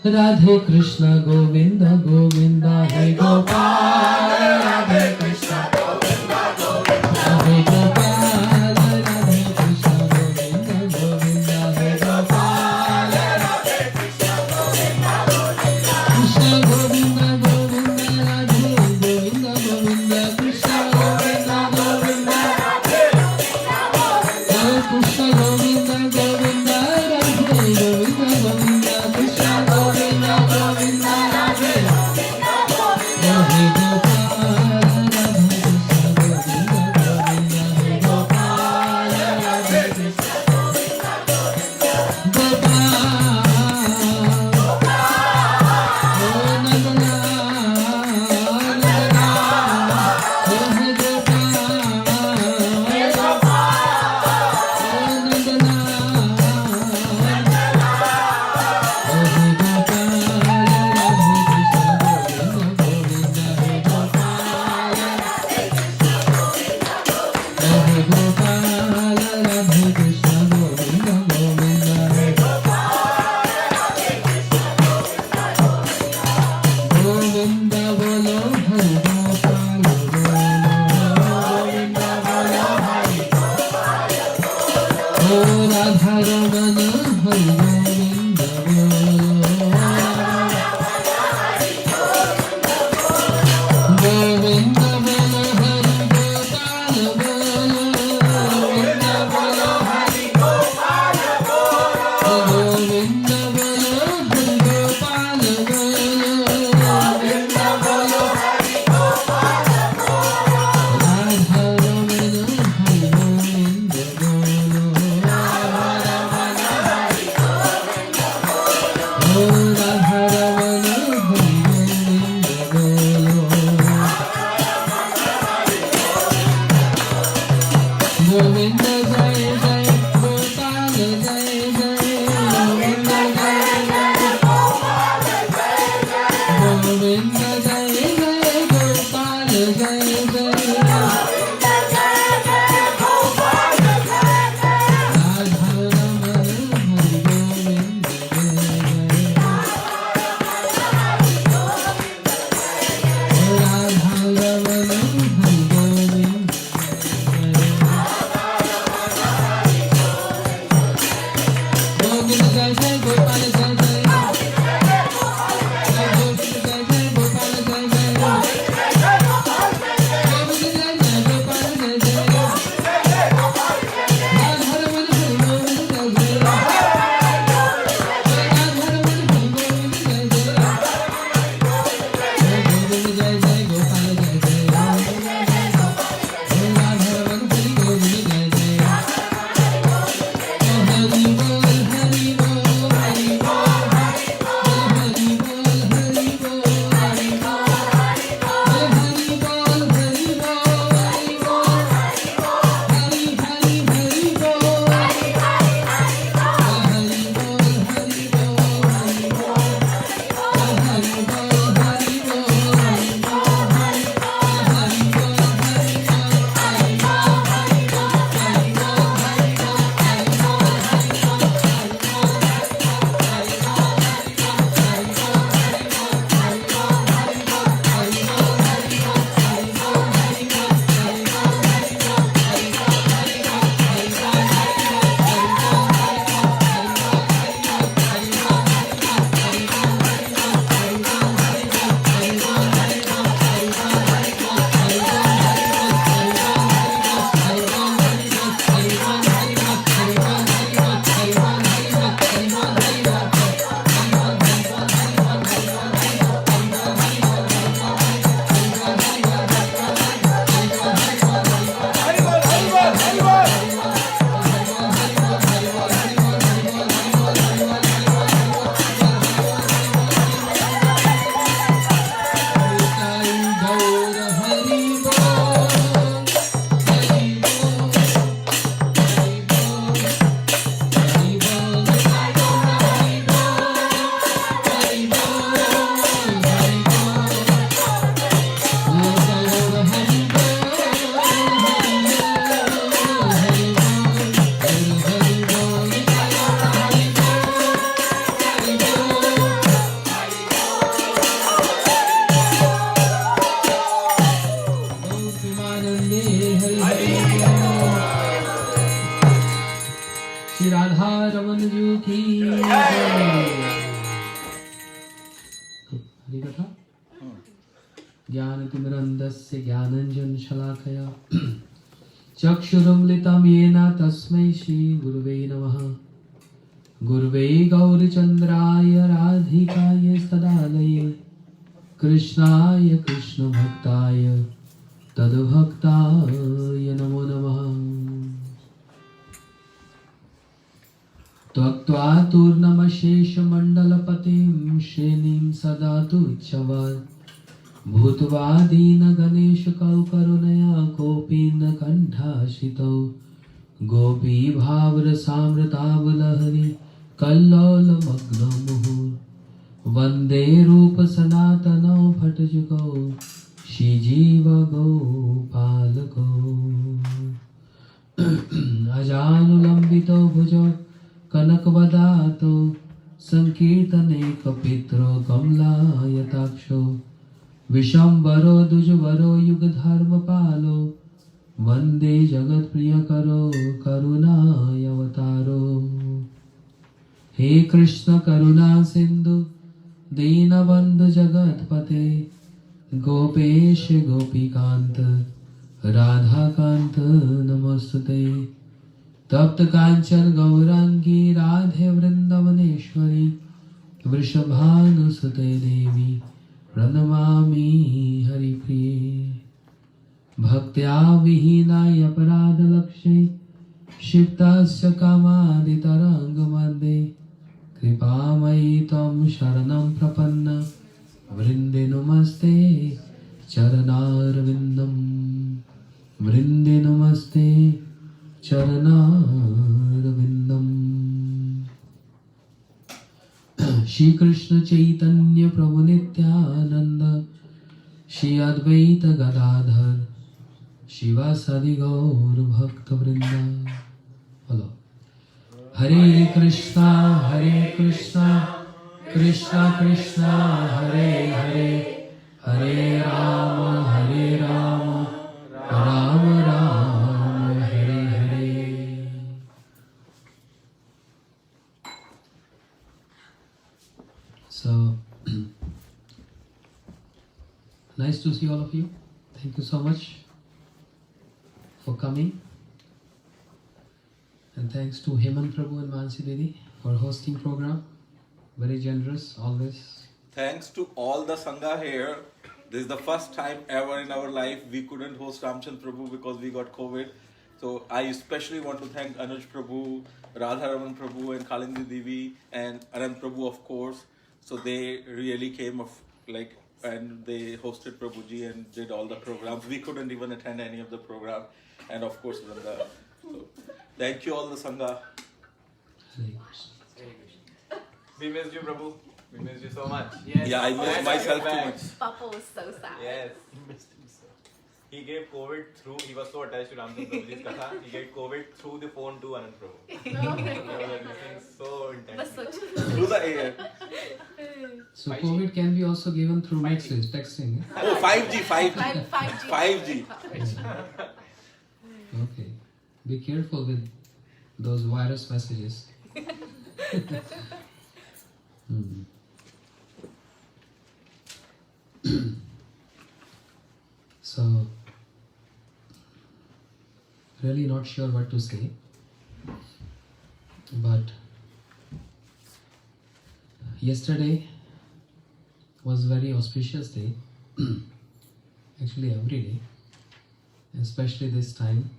राधे कृष्ण गोविंद गोविंद हे गोपाल राधे कृष्ण गोविंद गोविंद हे गोपाल राधे कृष्ण गोविंद गोविंद हे गोपाल राधे कृष्ण गोविंद गोविंद कृष्ण गोविंद गोविंद राधे गोविंद गोविंद कृष्ण गोविंद गोविंद राधे कृष्ण गोविंद गोविंद राधे गोविंद गोविंद कृष्ण गोविंद गोविंद राधे हे गोपाल राधे कृष्ण गोविंद गोविंद हे गोपाल राधे कृष्ण गोविंद बोलो ज्ञानतिमिरन्धस्य ज्ञानञ्जनशलाकया चक्षुरुन्मिलितं येन तस्मै श्रीगुरुवे नमः। गुरुवे गौरचन्द्राय राधिकाय सदालये कृष्णाय कृष्णभक्ताय तद्भक्ताय नमो नमः। त्वक्त्वा तूर्णमशेषमण्डलपतिं श्रेणीं सदा तुच्छवान् भूत्वा दीनगणेशकौ करुणया कोऽपि न कण्ठाश्रितौ गोपी भावरसामृतावलहरि कल्लोलमग्नमुहुः वन्दे रूपसनातनौ भटजुगौ श्रीजीवगोपालकौ अजानुलम्बितो भुजौ कनकवदातो संकीर्तने कपित्रो कमलायताक्षो विशंबरो द्विजवरो युगधर्मपालो वन्दे जगत्प्रियकरो करुणावतारो। हे कृष्ण करुणा सिंधु दीनबन्धु जगत्पते गोपेश गोपीकांत राधाकांत नमोस्तुते। तप्त कांचन गौरांगी राधे वृंदावनेश्वरी वृषभानुसुते देवी प्रणमामि हरिप्रिये। भक्त्या विहीनाय अपराधलक्ष्ये क्षिप्तस्य कामादितरङ्गमध्ये कृपामयि त्वं शरणं प्रपन्न वृन्दे नमस्ते चरणारविन्दं वृन्दे नमस्ते चरणारविन्दम् Shri Krishna Chaitanya Prabhu Nityananda Shri Advaita Gadadhar Shivasadi Gaur Bhakta Vrinda. Hello. Hare Krishna, Krishna Krishna, Hare Hare, Hare Rama, Rama Rama, Hare Hare. So, nice to see all of you. Thank you so much for coming. And thanks to Heman Prabhu and Mansi Didi for hosting program. Very generous, always. Thanks to all the Sangha here. This is the first time ever in our life we couldn't host Ramchand Prabhu because we got COVID. So I especially want to thank Anuj Prabhu, Radharaman Prabhu and Kalindi Devi and Anand Prabhu of course. So they really came and they hosted Prabhuji and did all the programs. We couldn't even attend any of the program. And of course Vrinda. So thank you all the Sangha. We missed you, Prabhu. We missed you so much. Yes. Yeah, I missed myself too much. Papa was so sad. Yes. He gave COVID through, he was so attached to Ramchandra Prabhuji's katha, he gave COVID through the phone to Anand Prabhu. He was listening so intensely. Through the air. So COVID can be also given through messages, texting. Oh, 5G. 5G. Okay. Be careful with those virus messages. So, really not sure what to say, but yesterday was very auspicious day, actually every day, especially this time,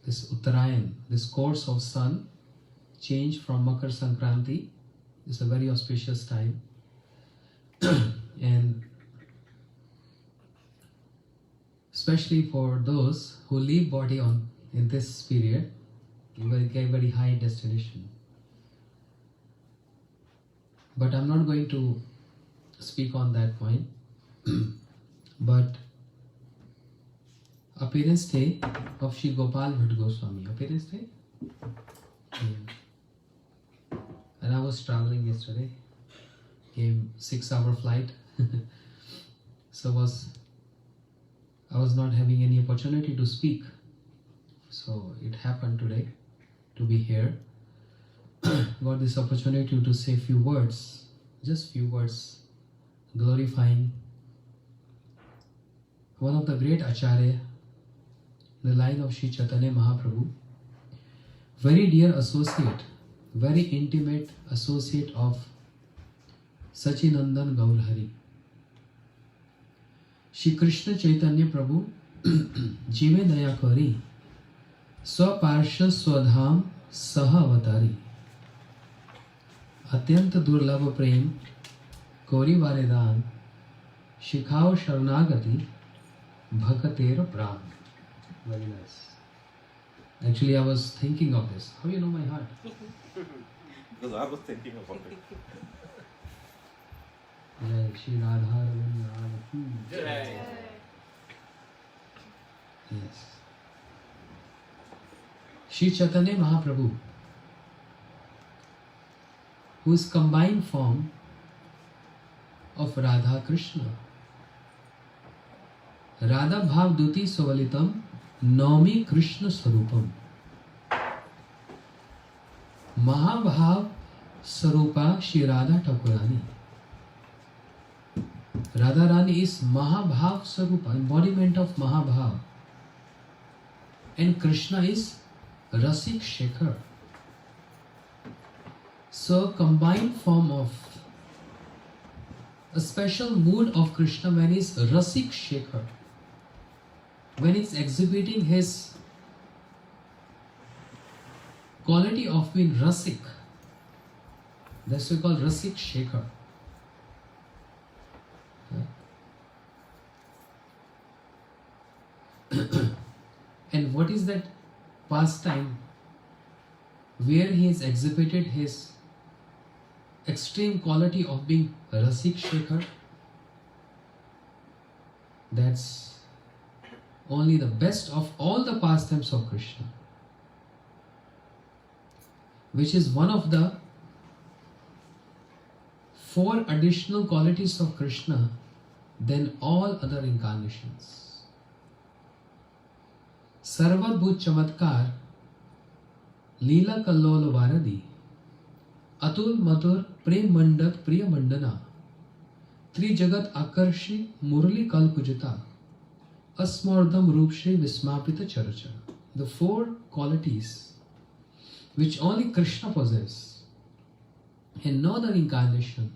this Uttarayan, this course of sun change from Makar Sankranti is a very auspicious time. And especially for those who leave body in this period, very high destination. But I'm not going to speak on that point. But appearance day of Shri Gopal Bhatt Goswami. Appearance day? And I was traveling yesterday. Came 6-hour flight. So I was not having any opportunity to speak. So it happened today to be here. Got this opportunity to say few words, just few words, glorifying one of the great Acharya, the line of Sri Chaitanya Mahaprabhu, very dear associate, very intimate associate of Sachinandan Gaur Hari. Shri Krishna Chaitanya Prabhu Jive Daya Kari Swaparsha Swadham Saha Avatari Atyant Durlabha Prem Kori Varedan Shikhao Sharanagati Bhakatera Pram. Very nice. Actually, I was thinking of this. How you know my heart? Because I was thinking about it. Jai Shri Radha Raman. Yes. Shri Chaitanya Mahaprabhu, who is combined form of Radha Krishna. Radha Bhav Duti Savalitam Naumi Krishna Sarupam. Mahabhav Sarupa Shri Radha Thakurani. Radharani is Mahabhav Sarupa, embodiment of Mahabhav. And Krishna is Rasik Shekhar. So combined form of a special mood of Krishna when he is Rasik Shekhar. When he's exhibiting his quality of being Rasik. That's what we call Rasik Shekhar. And what is that pastime where he has exhibited his extreme quality of being Rasik Shekhar. That's only the best of all the pastimes of Krishna, which is one of the 4 additional qualities of Krishna than all other incarnations. Sarvadbhut Chamatkar, Leela Kallol Varadi, Atul Mathur Prem Mandat Priya Mandana, Tri Jagat Akarshi Murli Kalpujita, Asmardham Rupshri Vismapita Charcha. The 4 qualities which only Krishna possesses and no other incarnation,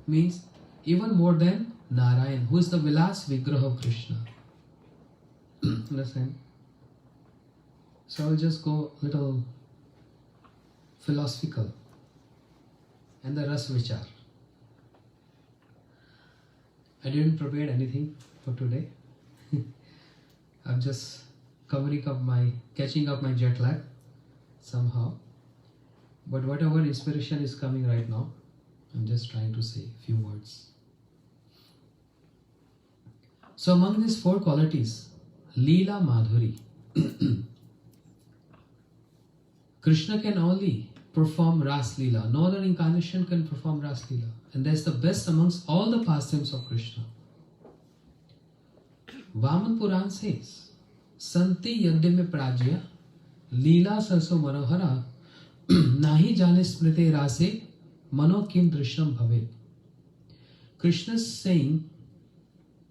means even more than Narayan, who is the Vilas Vigraha of Krishna. Understand? So I'll just go little philosophical and the Ras Vichar. I didn't prepare anything for today. I'm just catching up my jet lag somehow. But whatever inspiration is coming right now, I'm just trying to say a few words. So among these 4 qualities, Leela Madhuri, Krishna can only perform Ras Leela. No other incarnation can perform Ras Leela. And that's the best amongst all the pastimes of Krishna. Vaman Puran says, Santi Yadya me prajya, Leela sarso manohara, nahi jane smrite rase, mano kim drishyam bhavet. Krishna is saying,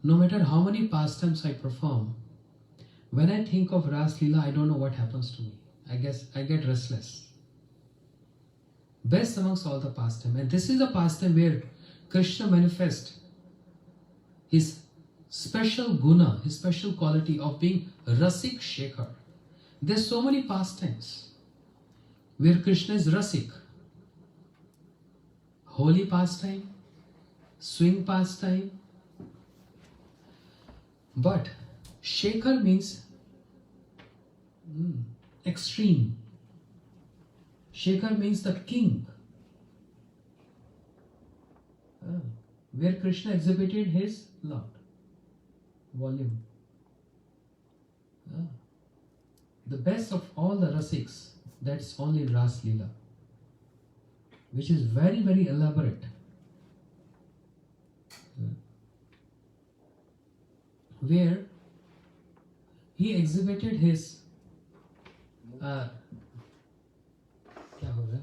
no matter how many pastimes I perform, when I think of Ras Leela, I don't know what happens to me. I guess I get restless. Best amongst all the pastime. And this is a pastime where Krishna manifests his special guna, his special quality of being Rasik Shekhar. There's so many pastimes where Krishna is Rasik. Holy pastime, swing pastime. But Shekhar means extreme. Shekhar means the king. Where Krishna exhibited his lord. Volume. The best of all the rasiks, that's only Ras Leela, which is very, very elaborate. Where he exhibited his क्या हो रहा है?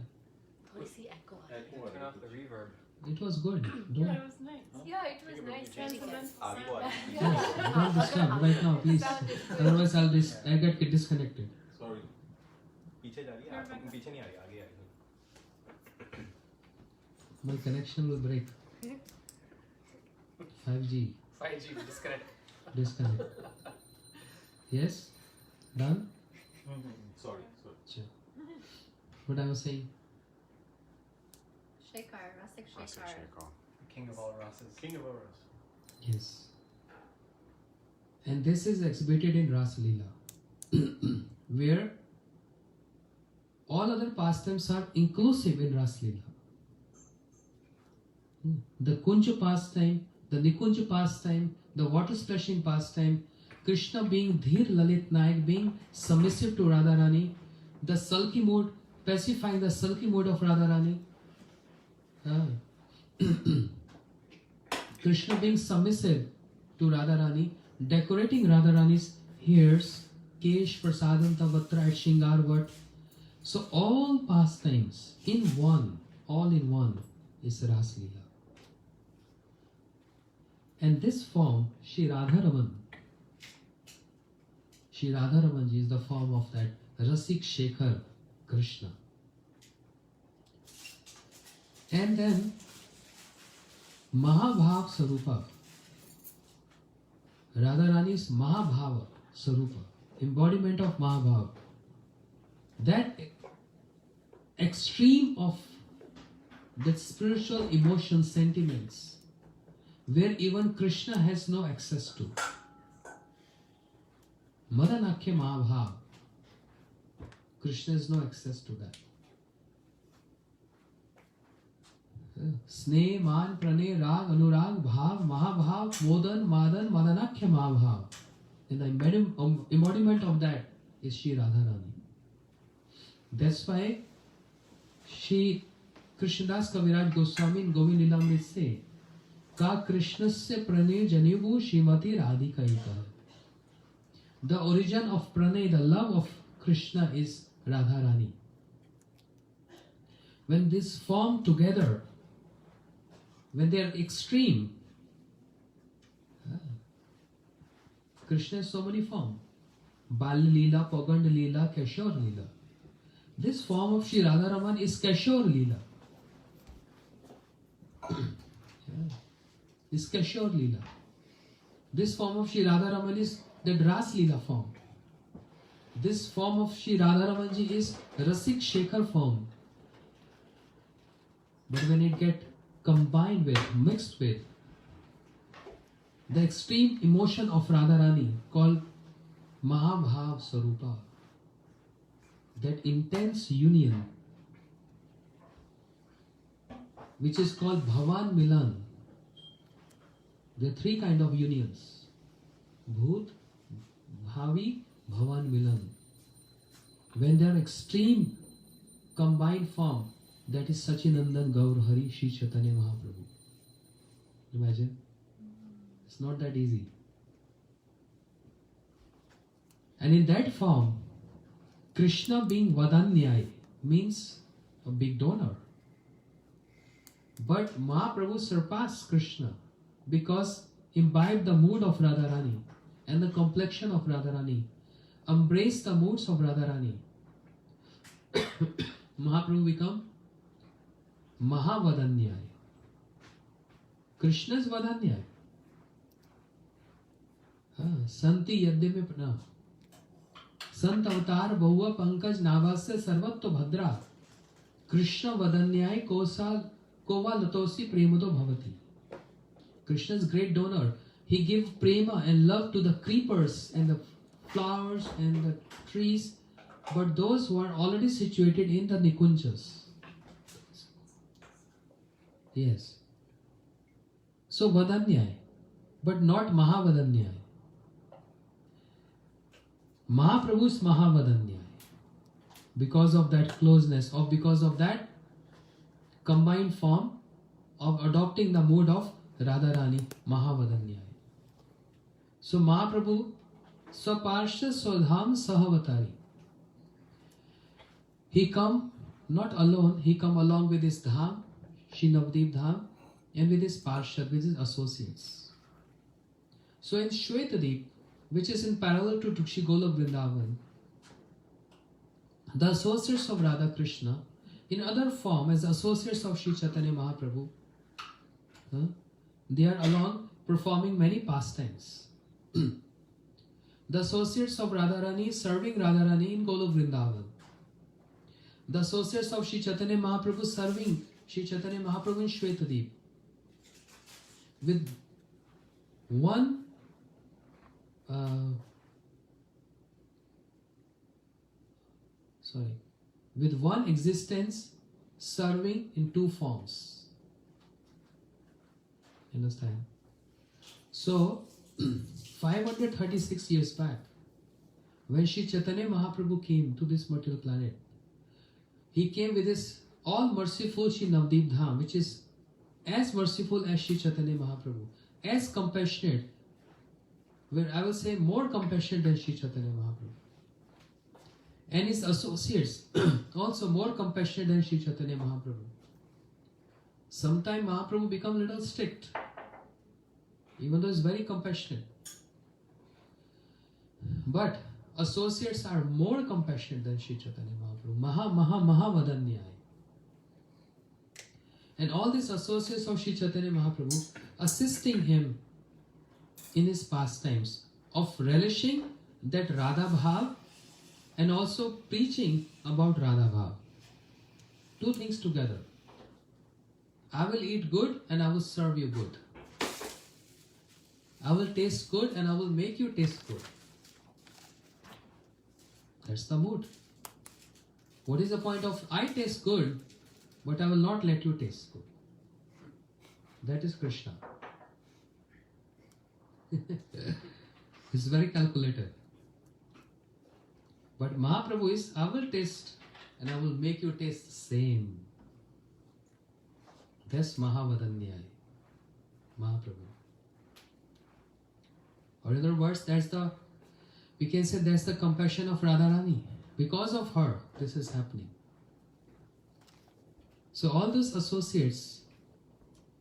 थोड़ी-सी echo आ रही है. Turn off the reverb. It was good. Yeah, it was nice. Yeah, it was nice. Transcendental आगे sound. वो आ रही है. Yeah, don't disturb right now, please. Otherwise, I get disconnected. Sorry. पीछे जा रही है. आप पीछे नहीं आ रही, आगे आ रही है. My connection will break. 5G. 5G disconnect. Disconnect. Yes? Done? Sorry. Sure. What I was saying? Shekhar, Rasik Shekhar. King of all Rasas. King of ours. Yes. And this is exhibited in Ras Leela, where all other pastimes are inclusive in Ras Leela. The Kunja pastime, the Nikunja pastime, the water splashing pastime, Krishna being Dhir Lalit Nayak, being submissive to Radharani, the sulky mood, pacifying the sulky mood of Radharani. Krishna being submissive to Radharani, decorating Radharani's hairs, Kesh, Prasadam, Tavatra, and Shingarvat. So all pastimes in one, all in one, is Ras Leela. And this form, Shri Radharaman ji is the form of that Rasik Shekhar Krishna. And then Mahabhav Sarupa, Radharani's Mahabhava Sarupa, embodiment of Mahabhav. That extreme of that spiritual emotion sentiments where even Krishna has no access to. Madanakya Mahabhav. Krishna has no access to that. Sneh, man, pranay, rag, anurag, bhav, mahabhav, modan, madan, madanakhya mahabhav. And the embodiment of that is Shri Radharani. That's why Shri Krishnadas Kaviraj Goswami in Govind Lilamrit say, Ka Krishnasya pranay janivu Srimati Radhika ika. The origin of pranay, the love of Krishna is Radharani. When this form together, when they are extreme, Krishna has so many forms. Bal Leela, Pagand Leela, Kashor Leela. This form of Shri Radharaman is Kashor Leela. Is Kashor Leela. This form of Shri Radharaman is the Ras Leela form. This form of Shri Radharamanji is Rasik Shekhar form. But when it gets combined with, mixed with the extreme emotion of Radharani called Mahabhav Sarupa, that intense union which is called Bhavan Milan. There are three kinds of unions: Bhut, Bhavi, Bhavan Milan. When they are extreme combined form, that is Sachinandan Gaur Hari Shri Chaitanya Mahaprabhu. Imagine. It's not that easy. And in that form, Krishna being Vadanyai means a big donor. But Mahaprabhu surpassed Krishna because imbibed the mood of Radharani and the complexion of Radharani, embraced the moods of Radharani. Mahaprabhu become Mahavadanyai. Krishna's Vadanyai. Santi Yadde mein prana. Sant avatar Bahuva Pankaj Navasya Sarvatto Bhadra. Krishna Vadanyai Kosa Kova Latosi Premudo Bhavati. Krishna's great donor. He gives prema and love to the creepers and the flowers and the trees, but those who are already situated in the Nikunjas. Yes. So Vadanyai, but not Mahavadanyai. Mahaprabhu's Mahavadanyai. Because of that closeness, or because of that combined form of adopting the mood of Radharani, Mahavadanyai. So Mahaprabhu Swaparsha Swadham Sahavatari. He come not alone, he come along with his dham, Shri Navdeep Dham, and with his Parshad, with his associates. So in Shwetadeep, which is in parallel to Shri Golok Vrindavan, the associates of Radha Krishna, in other form as associates of Shri Chaitanya Mahaprabhu, they are along performing many pastimes. The associates of Radharani serving Radharani in Golok Vrindavan. The associates of Shri Chaitanya Mahaprabhu serving Shri Chaitanya Mahaprabhu in Shwetadeep. With one with one existence serving in two forms. Understand? So 536 years back, when Shri Chaitanya Mahaprabhu came to this material planet, he came with his all-merciful Shri Navdeep Dham, which is as merciful as Shri Chaitanya Mahaprabhu, as compassionate, where I will say more compassionate than Shri Chaitanya Mahaprabhu. And his associates also more compassionate than Shri Chaitanya Mahaprabhu. Sometimes Mahaprabhu become a little strict, even though he's very compassionate. But associates are more compassionate than Shri Chaitanya Mahaprabhu. Mahavadanyai. And all these associates of Shri Chaitanya Mahaprabhu assisting him in his pastimes of relishing that Radha Bhav and also preaching about Radha Bhav. Two things together. I will eat good and I will serve you good. I will taste good and I will make you taste good. That's the mood. What is the point of I taste good, but I will not let you taste good? That is Krishna. He's very calculated. But Mahaprabhu is, I will taste and I will make you taste the same. That's Mahavadanyaya. Mahaprabhu. Or in other words, we can say that's the compassion of Radharani. Because of her, this is happening. So all those associates,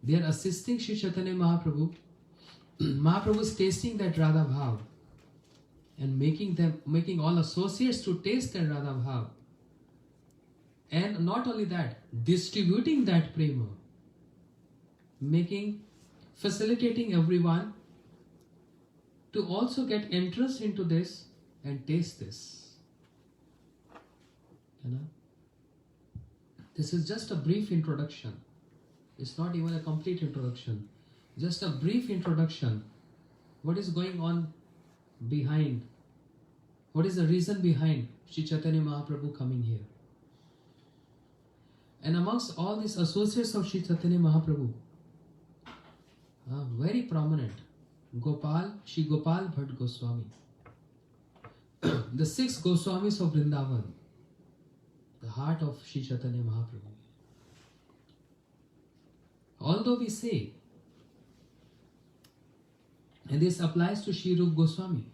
they are assisting Sri Chaitanya Mahaprabhu. Mahaprabhu is tasting that Radha Bhav and making all associates to taste that Radha Bhav. And not only that, distributing that prema, facilitating everyone to also get interest into this and taste this. You know? This is just a brief introduction. It's not even a complete introduction. Just a brief introduction. What is going on behind? What is the reason behind Sri Chaitanya Mahaprabhu coming here? And amongst all these associates of Sri Chaitanya Mahaprabhu, very prominent, Sri Gopal Bhatt Goswami. The 6 Goswamis of Vrindavan, the heart of Sri Chaitanya Mahaprabhu. Although we say, and this applies to Sri Rup Goswami,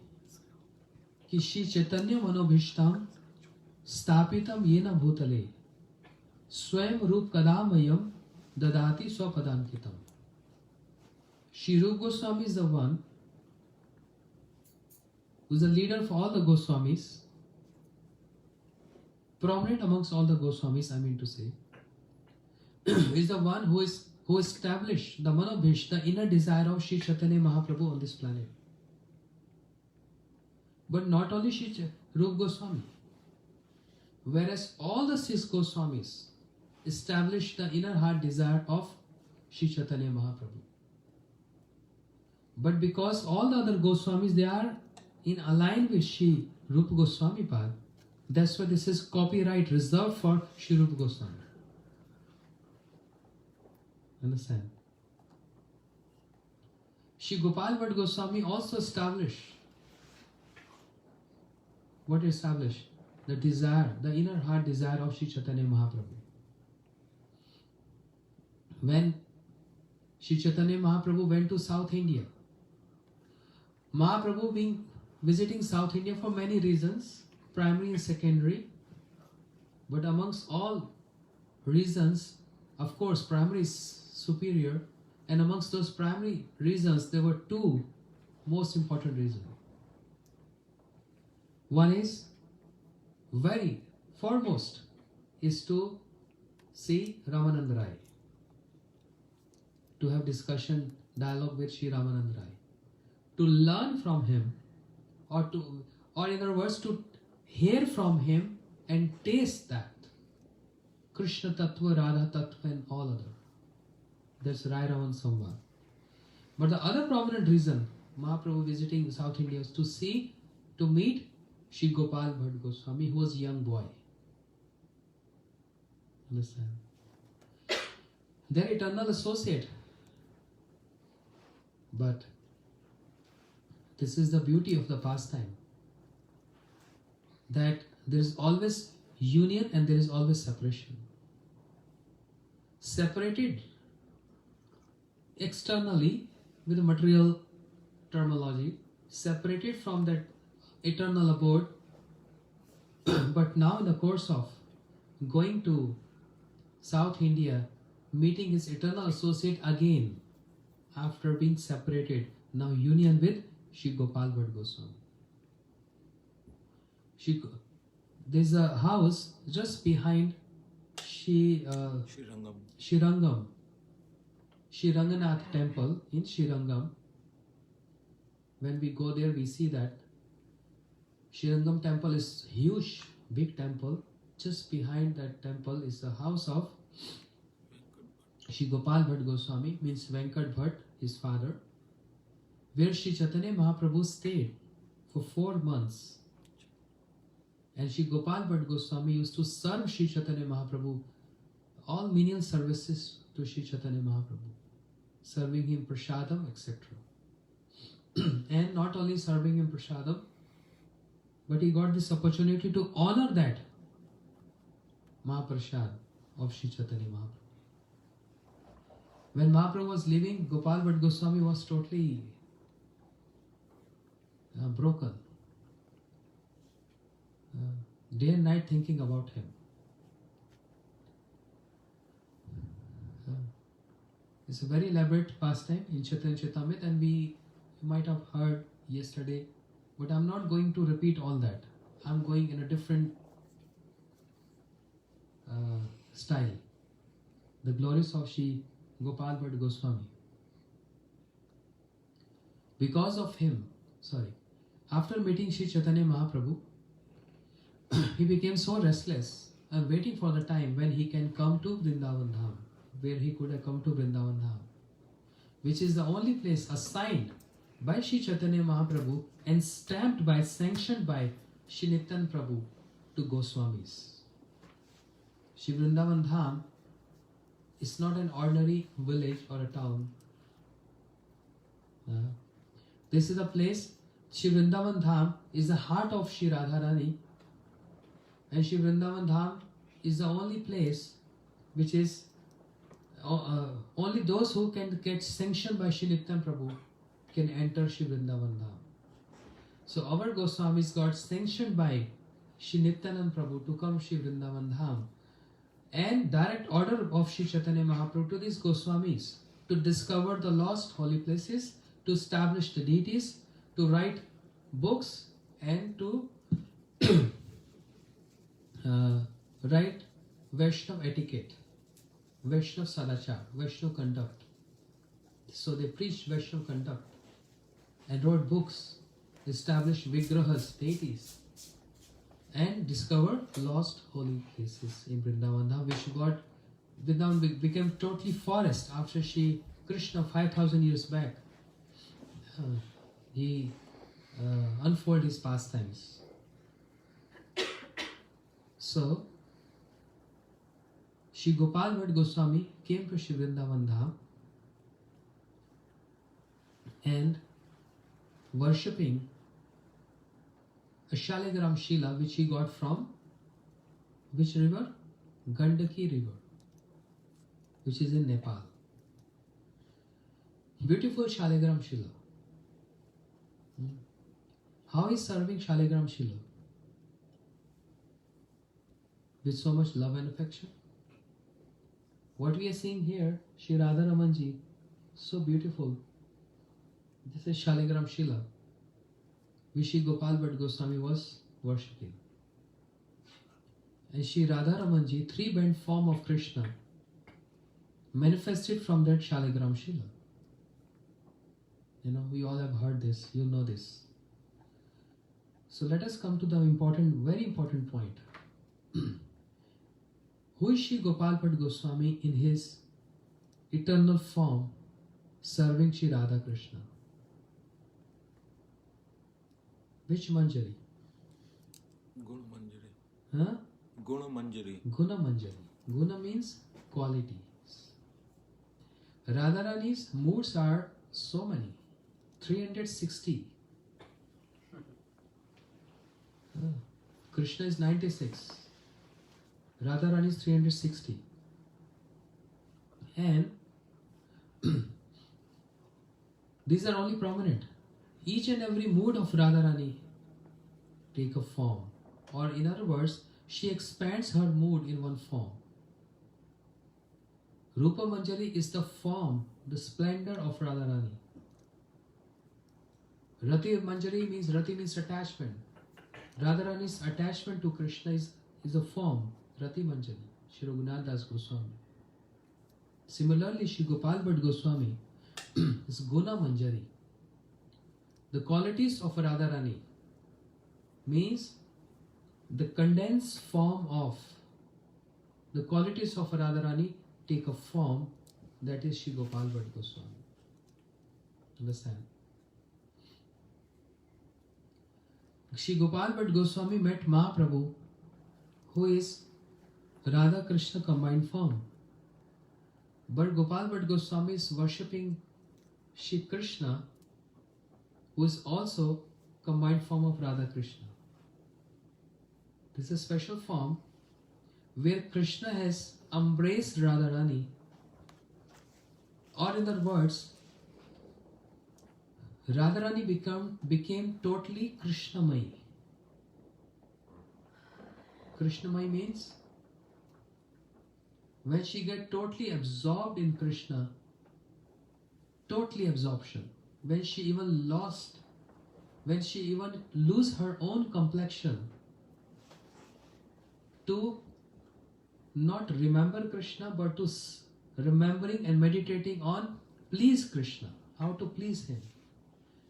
कि Sri Chaitanya Manobhishtam Stapitam Yena Bhutale Swayam Rup Kadamayam Dadati Swapadankitam. Sri Rup Goswami is the one who is the leader for all the Goswamis, prominent amongst all the Goswamis, I mean to say, is the one who established the Manobhish, the inner desire of Sri Chaitanya Mahaprabhu on this planet. But not only Sri Rup Goswami, whereas all the 6 Goswamis established the inner heart desire of Sri Chaitanya Mahaprabhu. But because all the other Goswamis, they are in align with Sri Rupa Goswami Pad, that's why this is copyright reserved for Sri Rupa Goswami. Understand? Sri Gopal Bhatt Goswami also established, what established? The desire, the inner heart desire of Sri Chaitanya Mahaprabhu. When Sri Chaitanya Mahaprabhu went to South India, Mahaprabhu being visiting South India for many reasons, primary and secondary, but amongst all reasons, of course, primary is superior, and amongst those primary reasons, there were 2 most important reasons. One is, very foremost, is to see Ramananda Rai, to have discussion, dialogue with Sri Ramananda Rai, to learn from him, or in other words, to hear from him and taste that Krishna Tattva, Radha Tattva and all other. That's Rai Raman Samvad. But the other prominent reason Mahaprabhu visiting South India is to meet Sri Gopal Bhatt Goswami, who was a young boy. Understand? Their eternal associate. But this is the beauty of the pastime, that there is always union and there is always separation. Separated externally with material terminology, separated from that eternal abode, but now in the course of going to South India, meeting his eternal associate again after being separated, now union with Sri Gopal Bhatt Goswami. There's a house just behind Shrirangam, Shriranganath temple in Shrirangam. When we go there, we see that Shrirangam temple is huge, big temple. Just behind that temple is the house of Sri Gopal Bhatt Goswami, means Venkat Bhatt, his father, where Sri Chaitanya Mahaprabhu stayed for 4 months. And Sri Gopal Bhatt Goswami used to serve Sri Chaitanya Mahaprabhu all menial services to Sri Chaitanya Mahaprabhu. serving him prasadam, etc. And not only serving him prasadam, but he got this opportunity to honor that Mahaprasad of Sri Chaitanya Mahaprabhu. When Mahaprabhu was leaving, Gopal Bhatt Goswami was totally broken. Day and night thinking about him. It's a very elaborate pastime in Chaitanya Charitamrita, and you might have heard yesterday, but I'm not going to repeat all that. I'm going in a different style. The glories of Sri Gopal Bhatt Goswami. Because of him, after meeting Sri Chaitanya Mahaprabhu, he became so restless and waiting for the time when he can come to Vrindavan Dham, where he could have come to Vrindavan Dham, which is the only place assigned by Sri Chaitanya Mahaprabhu and sanctioned by Sri Nityan Prabhu to Goswamis. Sri Vrindavan Dham is not an ordinary village or a town. This is a place, Sri Vrindavan Dham is the heart of Sri Radharani, and Sri Vrindavan Dham is the only place which is only those who can get sanctioned by Sri Nityan Prabhu can enter Sri Vrindavan Dham. So our Goswamis got sanctioned by Sri Nityanand Prabhu to come Sri Vrindavan Dham, and direct order of Sri Chaitanya Mahaprabhu to these Goswamis to discover the lost holy places, to establish the deities, to write books, and to write Vaishnav etiquette, Vaishnav Sadachar, Vaishnav conduct. So they preached Vaishnav conduct and wrote books, established Vigrahas, deities, and discovered lost holy places in Vrindavan Dham, which Vrindavan became totally forest after Sri Krishna 5,000 years back. He unfolded his pastimes. So, Sri Gopal Bhatt Goswami came to Sri Vrindavan Dham and worshipping a Shaligram Shila which he got from which river? Gandaki river, which is in Nepal. Beautiful Shaligram Shila. How is serving Shaligram Shila? With so much love and affection. What we are seeing here, Shri Radharamanji, so beautiful. This is Shaligram Shila, which Shri Gopal Bhatt Goswami was worshipping. And Shri Radharamanji, three-bent form of Krishna, manifested from that Shaligram Shila. We all have heard this, you know this. So let us come to the very important point. Who is Shri Gopal Bhatt Goswami in his eternal form serving Shri Radha Krishna? Which Manjari? Guna Manjari. Huh? Guna Manjari. Guna Manjari. Guna means qualities. Radharani's moods are so many. 360. Krishna is 96. Radharani is 360. And these are only prominent. Each and every mood of Radharani take a form. Or in other words, she expands her mood in one form. Rupa Manjari is the form, the splendor of Radharani. Rati Manjari means attachment. Radharani's attachment to Krishna is a form, Rati Manjari, Shri Raghunath Das Goswami. Similarly, Shri Gopal Bhatt Goswami is Guna Manjari. The qualities of Radharani means the condensed form of the qualities of Radharani take a form, that is Shri Gopal Bhatt Goswami. Understand? Shri Gopal Bhatt Goswami met Mahaprabhu, who is Radha Krishna combined form. But Gopal Bhatt Goswami is worshipping Shri Krishna, who is also combined form of Radha Krishna. This is a special form where Krishna has embraced Radharani, or in other words, Radharani became totally Krishnamai. Krishnamai means when she get totally absorbed in Krishna, totally absorption, when she even lose her own complexion to not remember Krishna but to remembering and meditating on please Krishna, how to please him.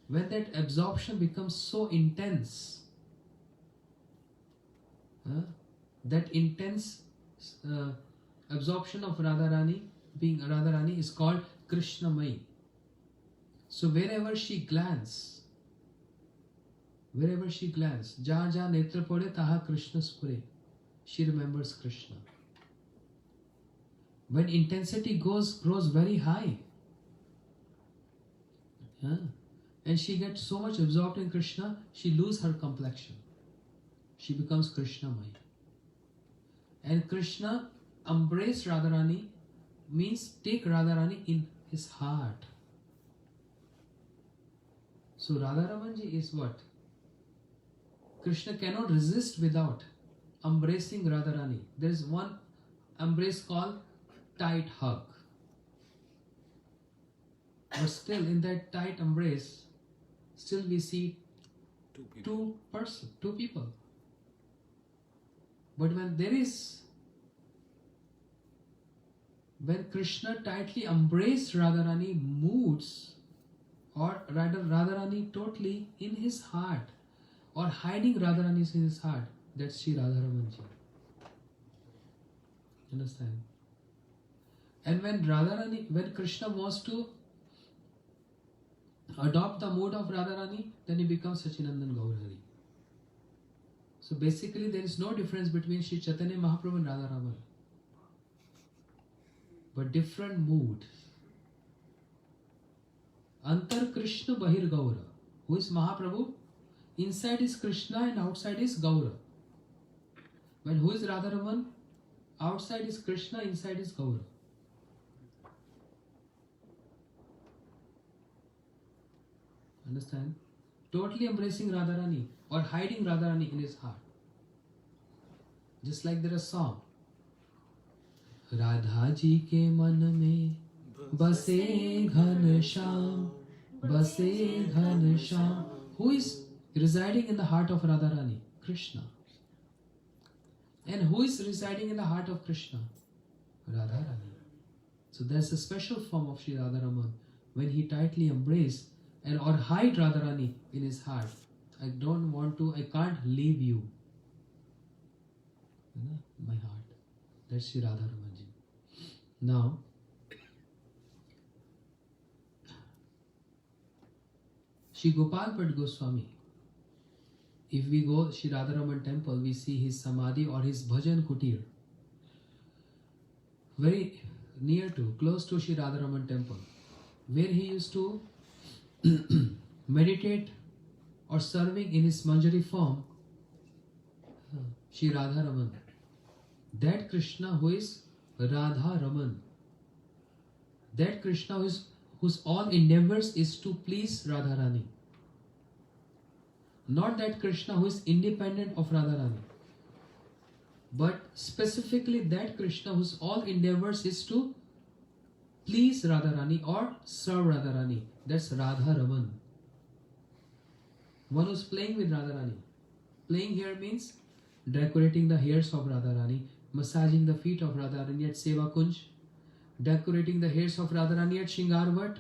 When that absorption becomes so intense, that intense absorption of Radharani, being Radharani, is called Krishnamai. So wherever she glances, jaha jaha netra pade taha Krishna spure, she remembers Krishna. When intensity grows very high, and she gets so much absorbed in Krishna, she loses her complexion. She becomes Krishnamai. And Krishna embrace Radharani means take Radharani in his heart. So Radharamanji is what? Krishna cannot resist without embracing Radharani. There is one embrace called tight hug. But still in that tight embrace, still we see two people. But when Krishna tightly embraced Radharani moods, or rather Radharani totally in his heart, or hiding Radharani in his heart, that's Sri Radharamanji. Understand? And when Krishna wants to adopt the mood of Radharani, then he becomes Sachinandan Gaurhari. So basically there is no difference between Sri Chaitanya Mahaprabhu and Radharaman, but different moods. Antar Krishna Bahir Gaura. Who is Mahaprabhu? Inside is Krishna and outside is Gaura. When who is Radharaman? Outside is Krishna, inside is Gaura. Understand? Totally embracing Radharani or hiding Radharani in his heart. Just like there is a song. Radha ji ke man mein base ghan sham, base ghan sham. Who is residing in the heart of Radharani? Krishna. And who is residing in the heart of Krishna? Radharani. So there's a special form of Sri Radharaman when he tightly embraces and or hide Radharani in his heart. I can't leave you. My heart. That's Sri Radharamanji. Now, Sri Gopal Bhatt Goswami. If we go Sri Radharaman temple, we see his samadhi or his bhajan kutir. Very close to Sri Radharaman temple, where he used to meditate or serving in his manjari form, Sri Radharaman. That Krishna who is Radha Raman. That Krishna whose all endeavors is to please Radharani. Not that Krishna who is independent of Radharani, but specifically that Krishna whose all endeavors is to please Radharani or serve Radharani. That's Radha Raman. One who's playing with Radharani. Playing here means decorating the hairs of Radharani, massaging the feet of Radharani at Seva Kunj, decorating the hairs of Radharani at Shingar Vat.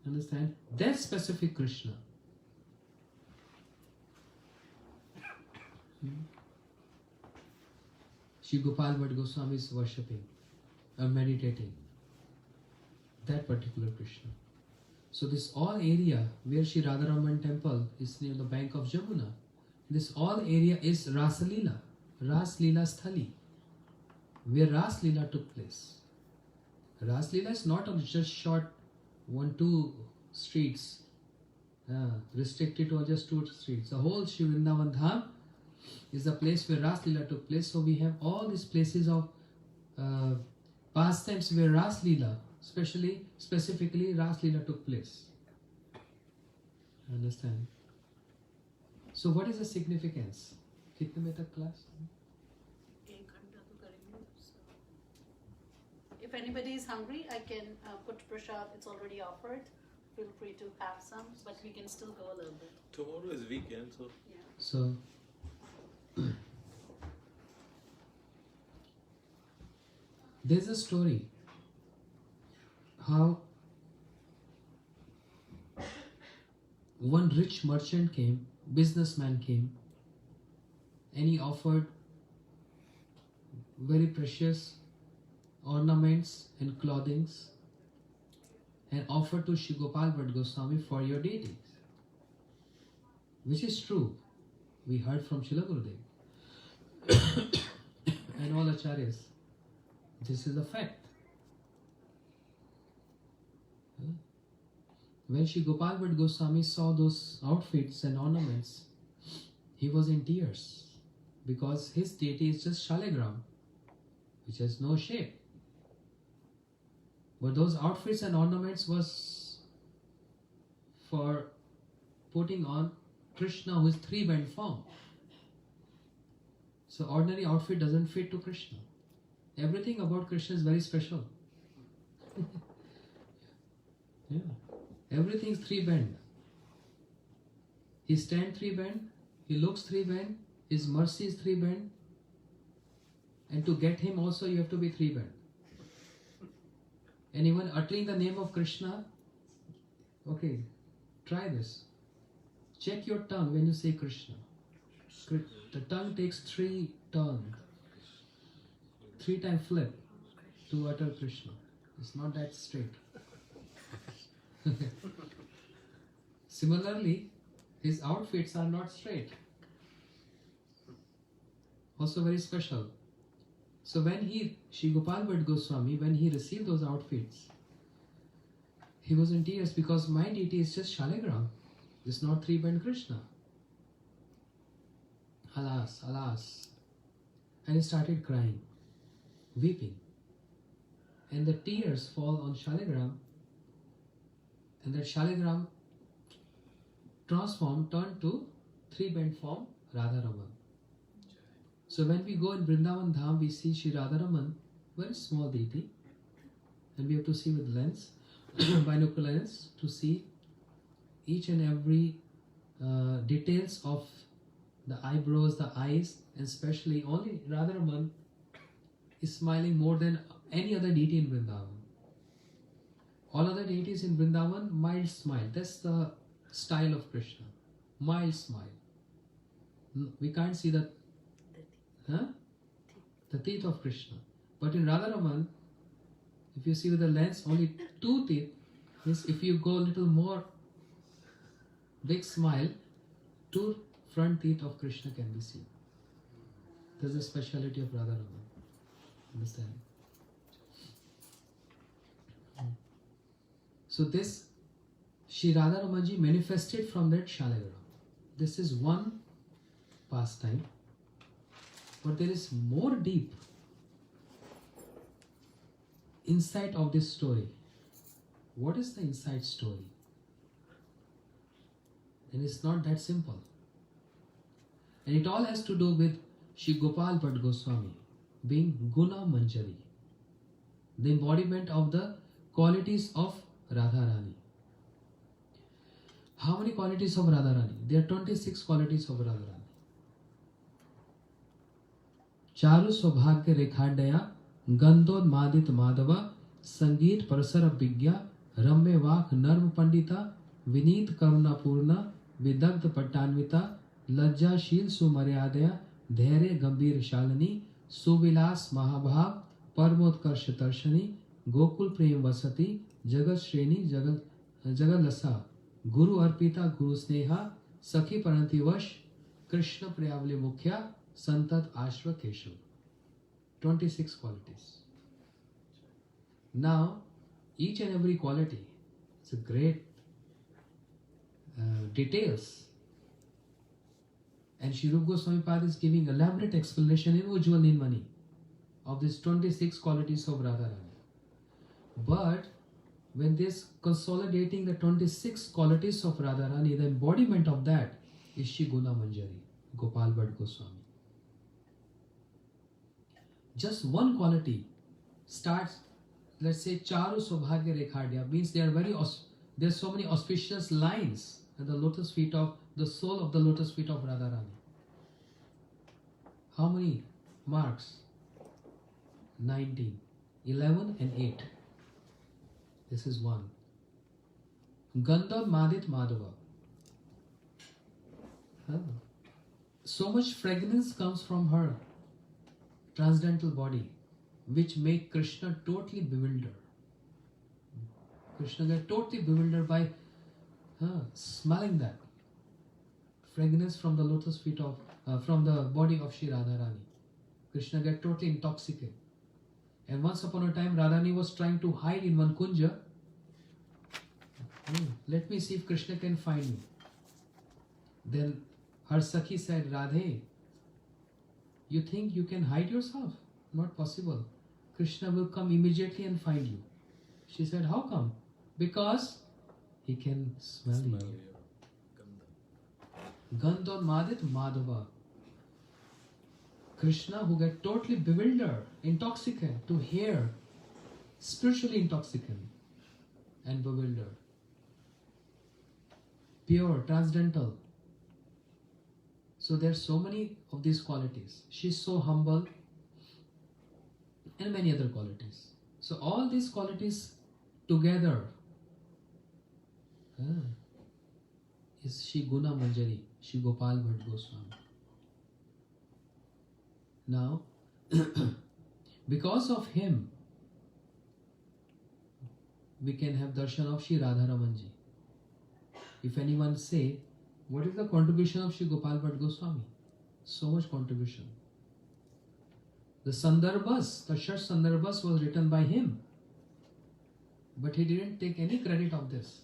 Understand? That's specific Krishna. Shri Gopal Bhatt Goswami is worshipping or meditating that particular Krishna. So this all area where Shri Radharaman temple is near the bank of Jamuna, this all area is Rasalila, Ras Leela Sthali, where Ras Leela took place. Ras Leela is not on just short 1-2 streets, restricted to just 2 streets. The whole Shri Vrindavan Dham is the place where Ras Leela took place. So we have all these places of pastimes where Ras Leela, specifically Ras Leela took place. Understand? So what is the significance? कितने बजे तक class? If anybody is hungry, I can put prasad. It's already offered. Feel free to have some, but we can still go a little bit. Tomorrow is weekend, so Yeah. So there's a story how one rich merchant came, businessman came, and he offered very precious ornaments and clothings and offered to Shri Gopal Bhatt Goswami for your deities. Which is true. We heard from Srila Gurudev and all acharyas. This is a fact. When Shri Gopal Bhatt Goswami saw those outfits and ornaments, he was in tears because his deity is just Shaligram, which has no shape. But those outfits and ornaments was for putting on Krishna, who is 3-band form. So ordinary outfit doesn't fit to Krishna. Everything about Krishna is very special. Yeah. Everything is 3-band. He stands 3-band, he looks 3-band, his mercy is 3-band, and to get him also you have to be 3-band. And even uttering the name of Krishna, okay, try this. Check your tongue when you say Krishna. The tongue takes 3 turns, 3-time flip to utter Krishna. It's not that straight. Similarly, his outfits are not straight. Also very special. So when Shri Gopal Bhatt Goswami, when he received those outfits, he was in tears because my deity is just Shaligram. It's not 3-band Krishna. Alas, alas. And he started crying, weeping. And the tears fall on Shaligram, and that Shaligram turned to 3-band form Radharaman. So when we go in Vrindavan Dham, we see Shri Radharaman, very small deity, and we have to see with lens, binocular lens, to see each and every details of the eyebrows, the eyes, and especially only Radharaman is smiling more than any other deity in Vrindavan. All other deities in Vrindavan, mild smile. That's the style of Krishna. Mild smile. We can't see the teeth of Krishna. But in Radharaman, if you see with the lens, only 2 teeth. Means if you go a little more big smile, 2 front teeth of Krishna can be seen. That's the speciality of Radharaman. Understand? So this Shri Radharamaji manifested from that Shaligram. This is one pastime, but there is more deep insight of this story. What is the inside story? And it's not that simple. And it all has to do with Shri Gopal Bhatt Goswami being Guna Manjari, the embodiment of the qualities of Radharani. How many qualities of Radharani? There are 26 qualities of Radharani. Charu Saubhagya Rekhadaya, Gandod Madit Madhava, Sangeet Parasara Vigya, Ramya Vak Narm Pandita, Vineet Karuna Purna, Vidagd Patanvita, Lajja Shil Sumaryadaya, Dhere Gambir Shalani, Suvilas Mahabhav, Parmotkarsh Tarshani, Gokul Prem Vasati, Jagat Shreni, Jagat Lasa, Guru Arpita, Guru Sneha, Sakhi Paranti Vash, Krishna Priyavali Mukhya, Santat Ashva Keshav. 26 qualities. Now, each and every quality, it's a great details. And Sri Rupa Goswami Pad is giving elaborate explanation in Ujjwal Nilmani of these 26 qualities of Radharani. But when this consolidating the 26 qualities of Radharani, the embodiment of that is Shri Guna Manjari, Gopal Bhatt Goswami. Just one quality starts, let's say, Charu Sobhagya Rekhadya, means there are there's so many auspicious lines at the lotus feet of the soul of the lotus feet of Radharani. How many marks? 19, 11 and 8. This is one. Gandhar Madit Madhava. So much fragrance comes from her transcendental body, which make Krishna totally bewildered. Krishna get totally bewildered by smelling that fragrance from the lotus feet of, from the body of Shri Radharani. Krishna get totally intoxicated. And once upon a time, Radharani was trying to hide in one kunja. Let me see if Krishna can find me. Then her Sakhi said, Radhe, you think you can hide yourself? Not possible. Krishna will come immediately and find you. She said, how come? Because he can smell you. Gandhar Madit Madhava. Krishna, who get totally bewildered, intoxicated to hear, spiritually intoxicated and bewildered. Pure, transcendental. So there are so many of these qualities. She's so humble and many other qualities. So all these qualities together is Shri Guna Manjari, Shri Gopal Bhatt Goswami. Now, because of him, we can have darshan of Shri Radharamanji. If anyone say, what is the contribution of Shri Gopal Bhatt Goswami? So much contribution. The Sandarbhas, the Shash Sandarbhas was written by him. But he didn't take any credit of this.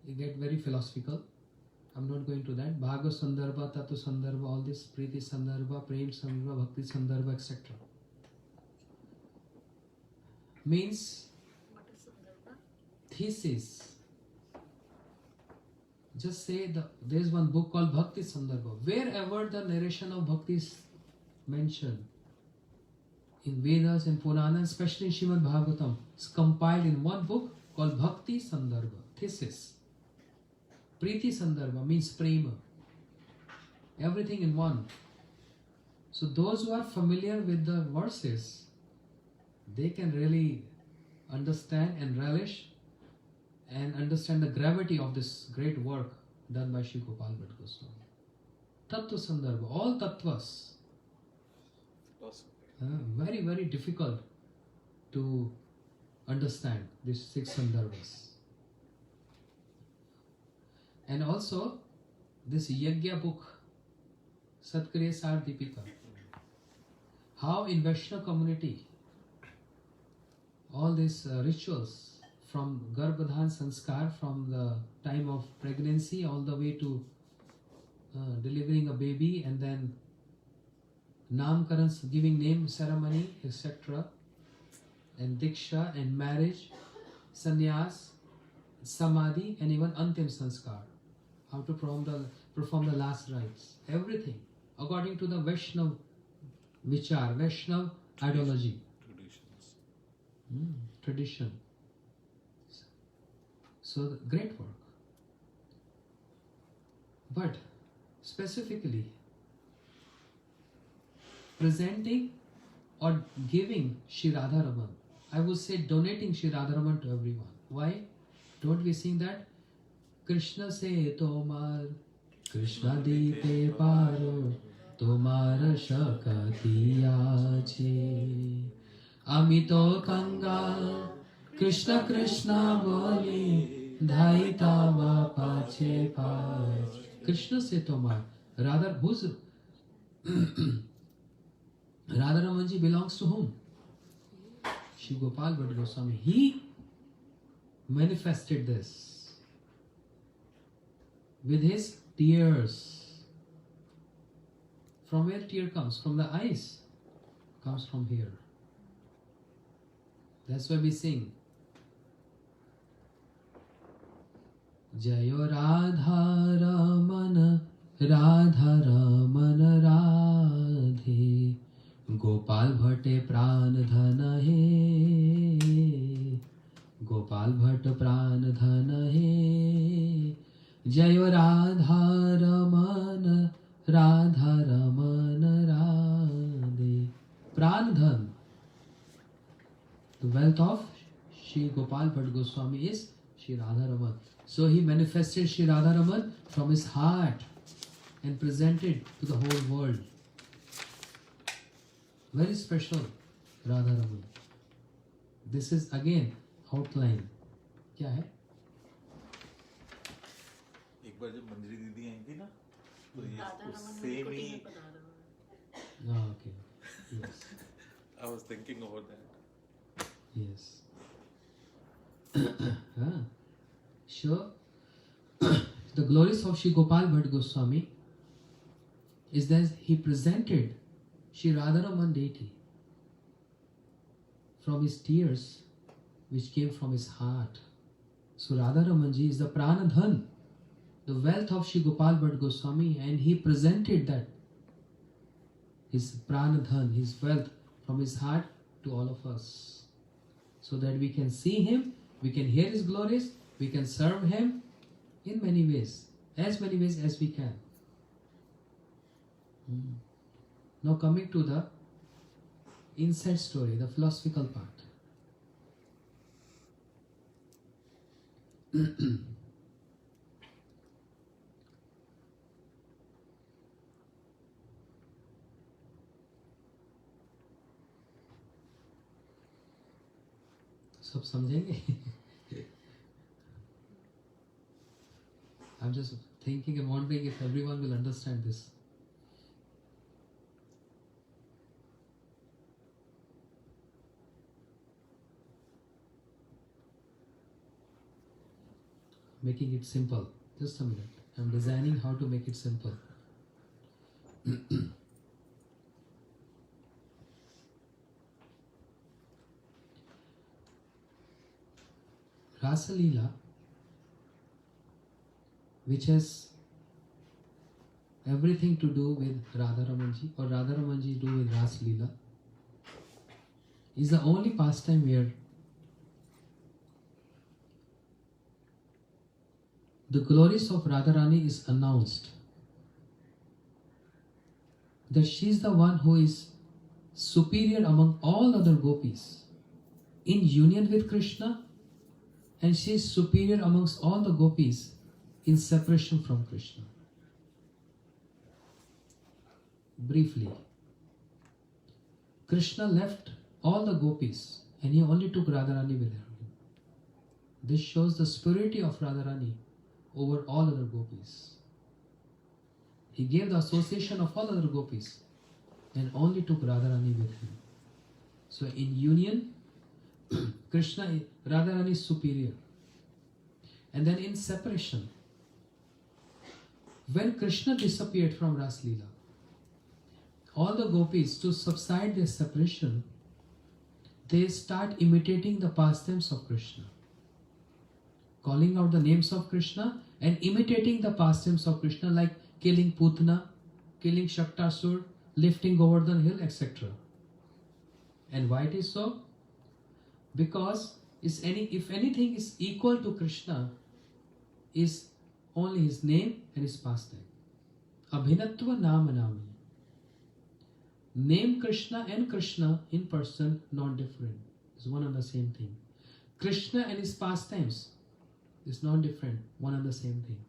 He get very philosophical. I'm not going to that. Bhagavad Sandarbha, Tattva Sandarbha, all this Priti Sandarbha, Prem Sandarbha, Bhakti Sandarbha, etc. Means What is Sandarbha? thesis. Just say there is one book called Bhakti Sandarbha. Wherever the narration of Bhakti is mentioned, in Vedas and Puranas, especially in Srimad Bhagavatam, it's compiled in one book called Bhakti Sandarbha, thesis. Priti Sandarbha means prema. Everything in one. So those who are familiar with the verses, they can really understand and relish and understand the gravity of this great work done by Shri Gopal Bhatt Goswami. Tattva Sandarbha, all tattvas. Very, very difficult to understand these 6 sandarbhas. And also this Yajna book, Satkriya Sar Deepika, how in Vaishnava community all these rituals from Garbhadhan Sanskar, from the time of pregnancy all the way to delivering a baby, and then Namkaran, giving name ceremony, etc. and Diksha and marriage, Sannyas, Samadhi, and even Antim Sanskar. How to perform the last rites. Everything according to the Vaishnava Vichar, Vaishnava ideology. Tradition. So great work. But specifically presenting or giving Shri Radharaman, I would say donating Shri Radharaman to everyone. Why? Don't we sing that? Krishna se tomar, Krishna dite paro, tomar shakati ache. Amito kangal, Krishna Krishna boli, dhaitava pache pach. Krishna se tomar. Rather, who's Radharamanji belongs to whom? Shri Gopal Bhatta Goswami, he manifested this with his tears. From where tear comes? From the eyes. Comes from here. That's why we sing. Jayo Radha Ramana Radha Ramana Radhe Gopal Bhatte Pran Dhana He Gopal Bhatte Pran Dhana He Jayo Radha Ramana Radha Ramana Radhe Pran Dhan. The wealth of Shri Gopal Bhatta Goswami is Shri Radha Raman. So he manifested Shri Radha Raman from his heart and presented to the whole world. Very special Radha Raman. This is again outline. क्या है? एक बार जब मंजरी दीदी आई थी ना तो ये Radha Raman same मुकुट ही में बता रहा हूँ। Ah, okay. Yes. I was thinking about that. Yes. Ah. Sure. The glories of Shri Gopal Bhatta Goswami is that he presented Shri Radharaman deity from his tears which came from his heart. So Radharamanji is the Pranadhan, the wealth of Shri Gopal Bhatta Goswami, and he presented that, his Pranadhan, his wealth from his heart to all of us. So that we can see him, we can hear his glories, we can serve him in many ways as we can. Now coming to the inside story, the philosophical part. सब समझेंगे? I'm just thinking and wondering if everyone will understand this. Making it simple. Just a minute. I'm designing how to make it simple. Rasa Leela, which has everything to do with Radharamanji or Radharamanji do with Rasa Leela, is the only pastime where the glories of Radharani is announced. That she is the one who is superior among all other gopis in union with Krishna, and she is superior amongst all the gopis in separation from Krishna. Briefly, Krishna left all the gopis and he only took Radharani with him. This shows the superiority of Radharani over all other gopis. He gave the association of all other gopis and only took Radharani with him. So in union, Radharani is superior. And then in separation, when Krishna disappeared from Rasa Leela, all the gopis, to subside their separation, they start imitating the pastimes of Krishna, calling out the names of Krishna and imitating the pastimes of Krishna, like killing Putna, killing Shaktasur, lifting Govardhan hill, etc. And why it is so? Because if anything is equal to Krishna, is only his name and his pastime. Abhinatva nama nami. Name Krishna and Krishna in person, not different. It's one and the same thing. Krishna and his pastimes is not different, one and the same thing.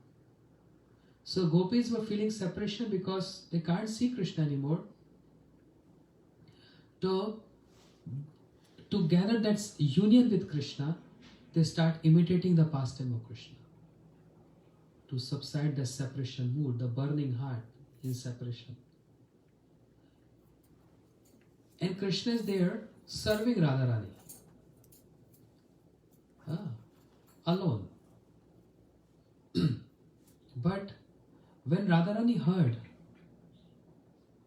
So gopis were feeling separation because they can't see Krishna anymore. To gather that union with Krishna, they start imitating the pastime of Krishna. To subside the separation mood, the burning heart in separation. And Krishna is there serving Radharani. alone. But when Radharani heard,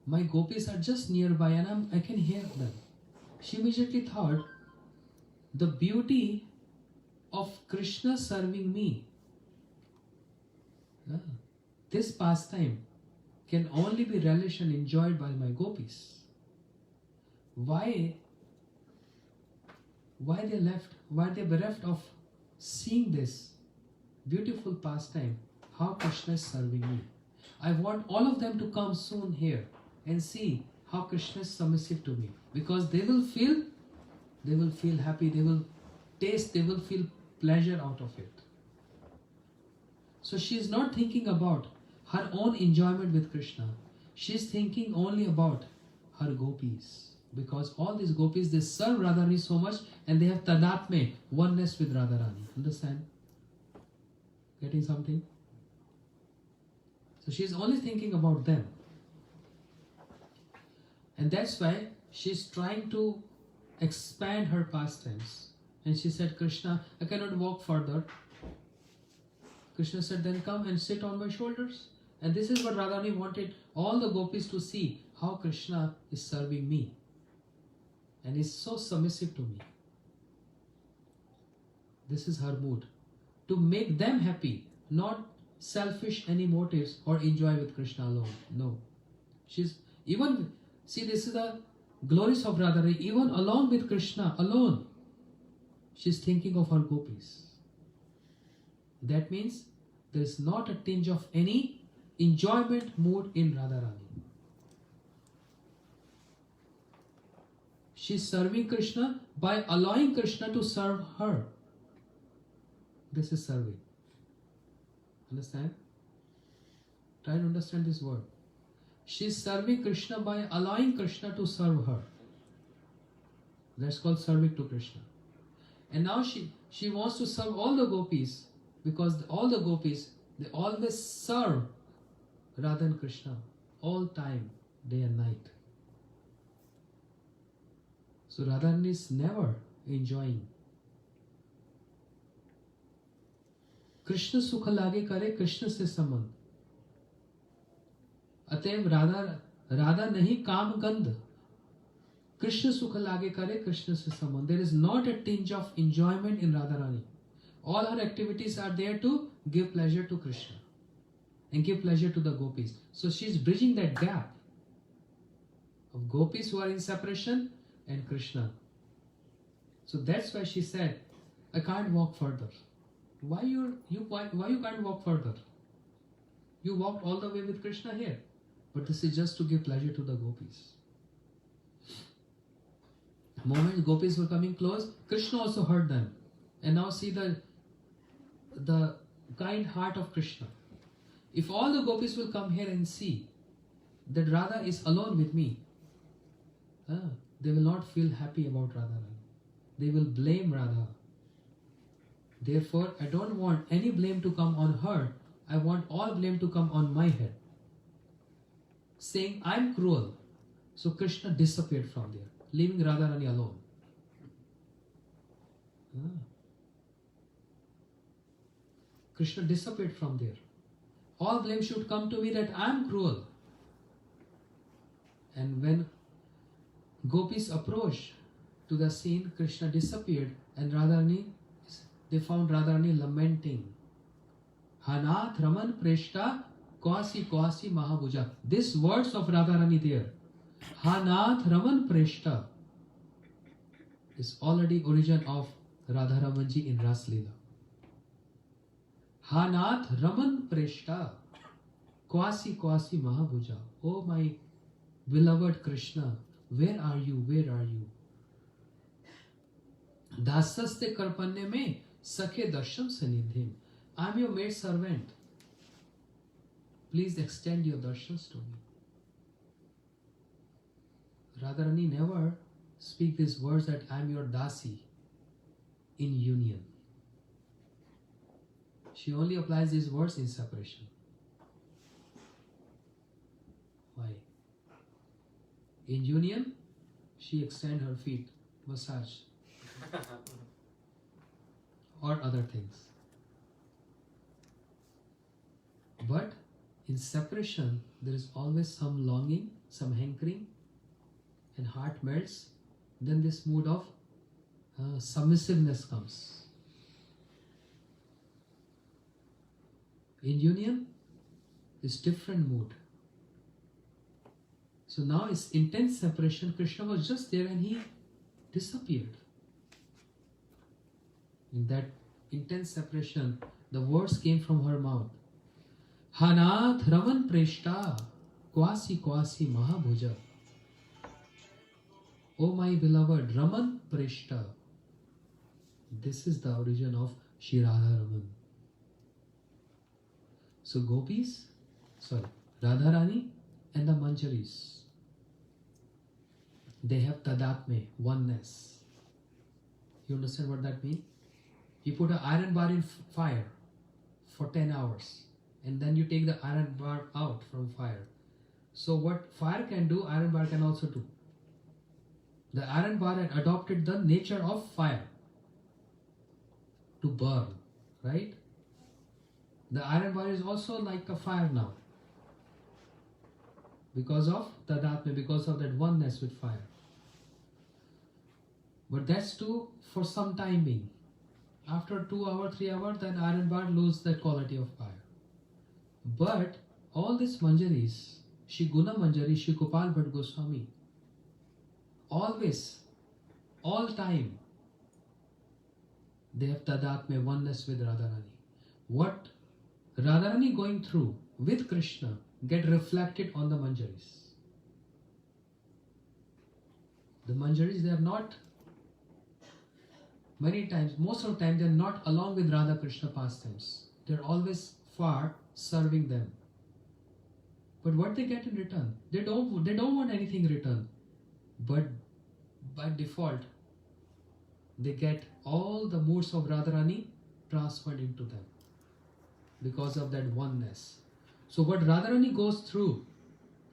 my gopis are just nearby and I can hear them, she immediately thought, the beauty of Krishna serving me, this pastime can only be relished and enjoyed by my gopis. Why they bereft of seeing this beautiful pastime, how Krishna is serving me. I want all of them to come soon here and see how Krishna is submissive to me, because they will feel happy, they will taste, they will feel pleasure out of it. So she is not thinking about her own enjoyment with Krishna. She is thinking only about her gopis, because all these gopis, they serve Radharani so much and they have tadatme, oneness with Radharani. Understand? Getting something? So she is only thinking about them. And that's why she is trying to expand her pastimes. And she said, Krishna, I cannot walk further. Krishna said, then come and sit on my shoulders. And this is what Radharani wanted all the gopis to see, how Krishna is serving me and is so submissive to me. This is her mood, to make them happy, not selfish any motives or enjoy with Krishna alone. No, she's even, see, this is the glories of Radharani. Even along with Krishna alone, she's thinking of her gopis. That means there is not a tinge of any enjoyment mood in Radharani. She's serving Krishna by allowing Krishna to serve her. This is serving. Understand? Try and understand this word. She's serving Krishna by allowing Krishna to serve her. That's called serving to Krishna. And now she wants to serve all the gopis, because all the gopis, they always serve Radha and Krishna all time, day and night. So Radharani is never enjoying. Krishna sukha lage kare, Krishna se samand. अतएव राधा नहीं काम गंध. Krishna sukha lage kare, Krishna se samand. There is not a tinge of enjoyment in Radharani. All her activities are there to give pleasure to Krishna and give pleasure to the gopis. So she is bridging that gap of gopis who are in separation and Krishna. So that's why she said, I can't walk further. Why you can't walk further? You walked all the way with Krishna here. But this is just to give pleasure to the gopis. The moment gopis were coming close, Krishna also heard them. And now see the kind heart of Krishna. If all the gopis will come here and see that Radha is alone with me, they will not feel happy about Radharani. They will blame Radha. Therefore, I don't want any blame to come on her. I want all blame to come on my head. Saying, I'm cruel. So Krishna disappeared from there, leaving Radharani alone. Krishna disappeared from there. All blame should come to me that I'm cruel. And when gopis approached to the scene, Krishna disappeared and Radharani, they found Radharani lamenting. Hanath Raman Preshta Kwasi Kwasi Mahabhuja. These words of Radharani there. Hanath Raman Preshta is already origin of Radharamanji in Ras Leela. Hanath Raman Preshta Kwasi Kwasi Mahabhuja. Oh my beloved Krishna, where are you? Where are you? Dasaste Karpanye me Sakhe Darsham Sanidhim. I am your maid servant. Please extend your darshans to me. Radharani never speak these words that I am your dasi in union. She only applies these words in separation. Why? In union, she extends her feet, massage. or other things. But in separation, there is always some longing, some hankering, and heart melts. Then this mood of submissiveness comes. In union, is different mood. So now it's intense separation. Krishna was just there and he disappeared. In that intense separation, the words came from her mouth. Hanath Raman Preshta Kwasi Kwasi Mahabhuja. O my beloved Raman Preshta. This is the origin of Shri Radha-Raman. So Radharani and the Manjaris, they have tadatme, oneness. You understand what that means? You put an iron bar in fire for 10 hours and then you take the iron bar out from fire. So what fire can do, iron bar can also do. The iron bar had adopted the nature of fire to burn, right? The iron bar is also like a fire now because of tadatme, because of that oneness with fire. But that's too for some time being. After 2 hours, 3 hours, that iron bar loses that quality of fire. But all these manjaris, Shri Guna Manjari, Shri Gopal Bhatt Goswami, always, all time, they have tadatme, oneness with Radharani. What Radharani going through with Krishna get reflected on the manjaris. The manjaris, they are not, many times, most of the time, they are not along with Radha Krishna pastimes. They are always far serving them. But what they get in return? They don't want anything in return. But by default, they get all the moods of Radharani transferred into them because of that oneness. So what Radharani goes through,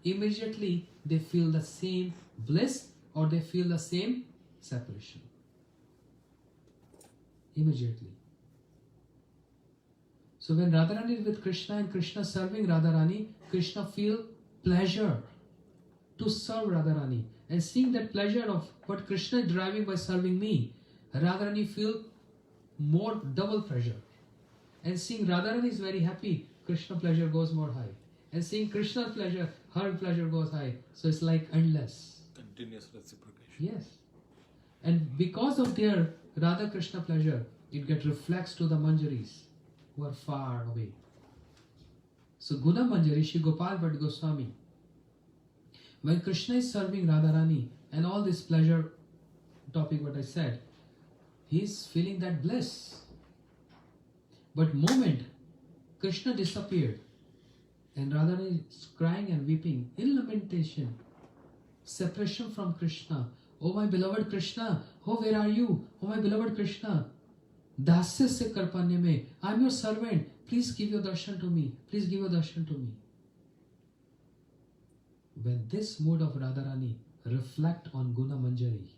immediately they feel the same bliss or they feel the same separation. Immediately. So when Radharani is with Krishna and Krishna serving Radharani, Krishna feel pleasure to serve Radharani. And seeing that pleasure of what Krishna is deriving by serving me, Radharani feel more double pleasure. And seeing Radharani is very happy, Krishna pleasure goes more high. And seeing Krishna's pleasure, her pleasure goes high. So it's like endless. Continuous reciprocation. Yes. And because of their Radha Krishna pleasure, it gets reflects to the manjaris who are far away. So Guna Manjari, Shri Gopal Bhatt Goswami, when Krishna is serving Radharani and all this pleasure topic what I said, he is feeling that bliss. But moment Krishna disappeared and Radharani is crying and weeping in lamentation, separation from Krishna. Oh my beloved Krishna, oh where are you? Oh my beloved Krishna, dasya se karpanya mein, I am your servant, please give your darshan to me, please give your darshan to me. When this mood of Radharani reflect on Guna Manjari,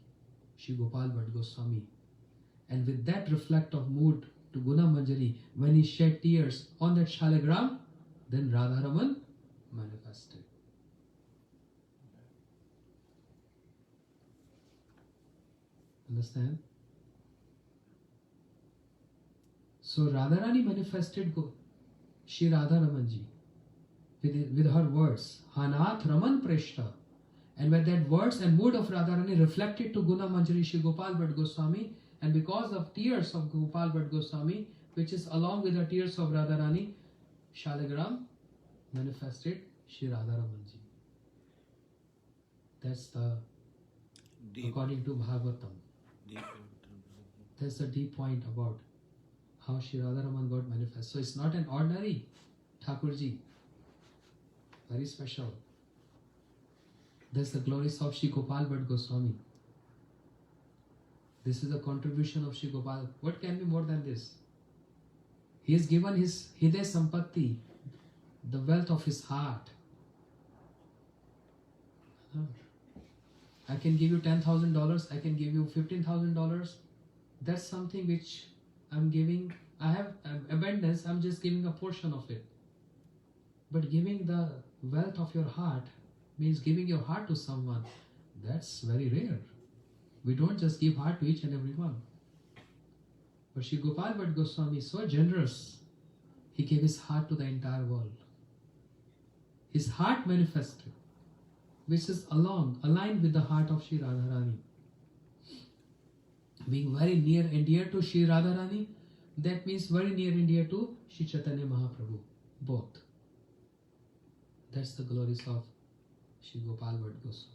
Shri Gopal Bhatt Goswami, and with that reflect of mood to Guna Manjari, when he shed tears on that shalagram, then Radharaman manifested. Understand? So Radharani manifested Shri Radharamanji with her words, Hanath Raman Preshta. And when that words and mood of Radharani reflected to Guna Manjari Shri Gopal Bhatt Goswami, and because of tears of Gopal Bhatt Goswami, which is along with the tears of Radharani, Shalagram manifested Shri Radharamanji. That's the, Deep. according to Bhagavatam. Deep. That's the deep point about how Shri Radharaman got manifest. So it's not an ordinary Thakurji. Very special. That's the glories of Shri Gopal Bhatt Goswami. This is the contribution of Shri Gopal. What can be more than this? He has given his Hriday Sampatti, the wealth of his heart. I can give you $10,000, I can give you $15,000. That's something which I have abundance, I'm just giving a portion of it. But giving the wealth of your heart means giving your heart to someone. That's very rare. We don't just give heart to each and every one. But Sri Gopal Bhatt Goswami is so generous. He gave his heart to the entire world. His heart manifested, which is aligned with the heart of Sri Radharani. Being very near and dear to Sri Radharani, that means very near and dear to Sri Chaitanya Mahaprabhu. Both. That's the glories of Sri Gopal Bhatt Goswami.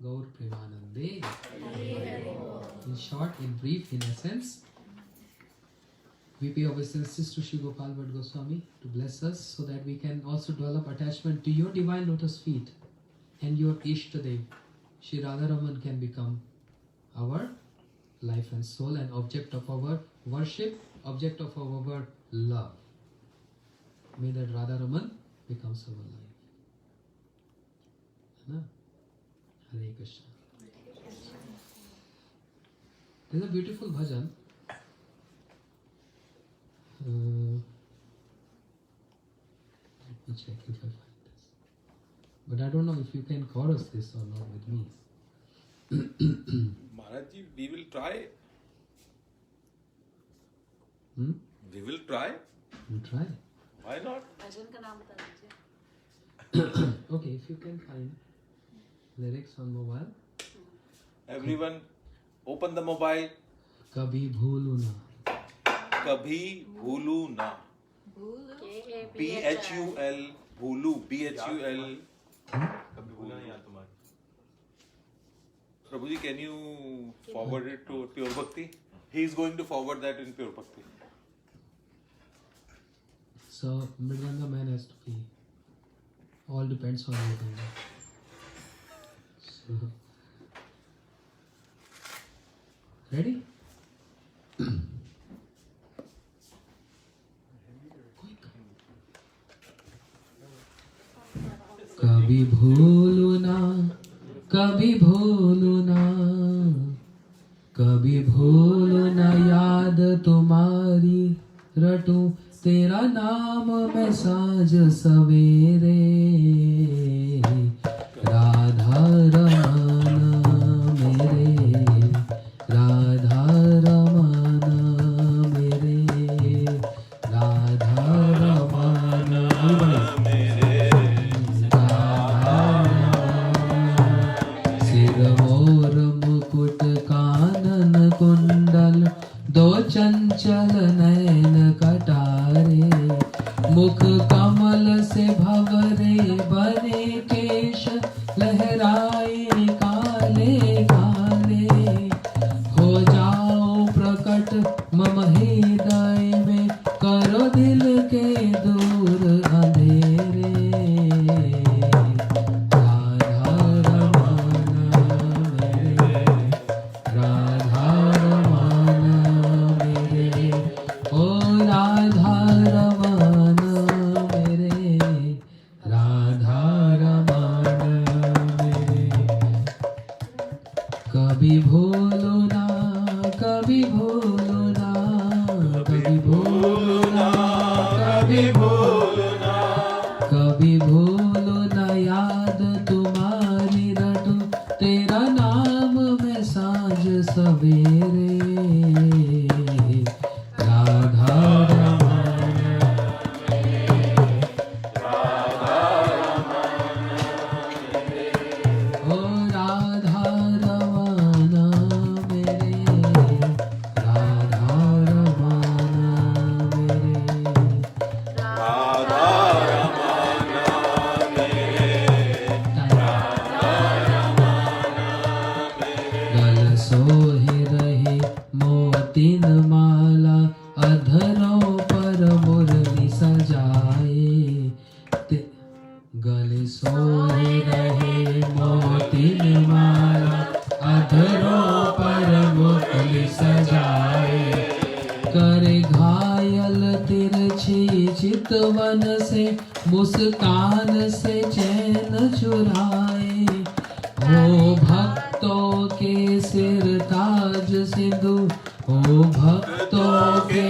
Gaur Premanande. In short, in brief, in essence, we pay obeisances to Sri Gopal Bhatt Goswami to bless us so that we can also develop attachment to your divine lotus feet and your Ishtadev. Sri Radharaman can become our life and soul and object of our worship, object of our love. May that Radharaman becomes our life. Hare Krishna. There's a beautiful bhajan. Let me check if I find this. But I don't know if you can chorus this or not with me. Maharaj ji, we will try. We will try. You try. Why not? भजन का नाम बता दीजिए. Okay, if you can find lyrics on mobile. Everyone, open the mobile. Kabhi bhulu na. Kabhi bhulu na. BHUL. Bhulu. BHUL. कभी भूला नहीं यार तुम्हारी. Prabhuji, can you forward it to Pure Bhakti? He is going to forward that in Pure Bhakti. So, Mridanga man has to be. All depends on Mridanga. So, ready? Quick. Kabhi bhulu na, kabhi bhulu na, kabhi bhulu na yaad tumhari ratu. तेरा नाम मैं साँझ सवेरे राधा रमाना मेरे राधा रमाना मेरे राधा रमाना मेरे राधा सिर मोर मुकुट कानन कुंडल दो चंचल नयन कटारे मुख कमल से भवरे बने केश लहराए काले काले हो जाओ प्रकट मम हृदय में करो दिल के दूर अंधेरे राधा रमाना मेरे राधा कभी भूलो ना कभी भूलो ना कभी भूलो ना कभी भूलो ना कभी भूलो ना याद तुम्हारी रटूं तेरा नाम मैं साँझ सवेरे राधा चितवन से मुस्कान से चैन चुराए हो भक्तों के सिर ताज सिंधु हो भक्तों के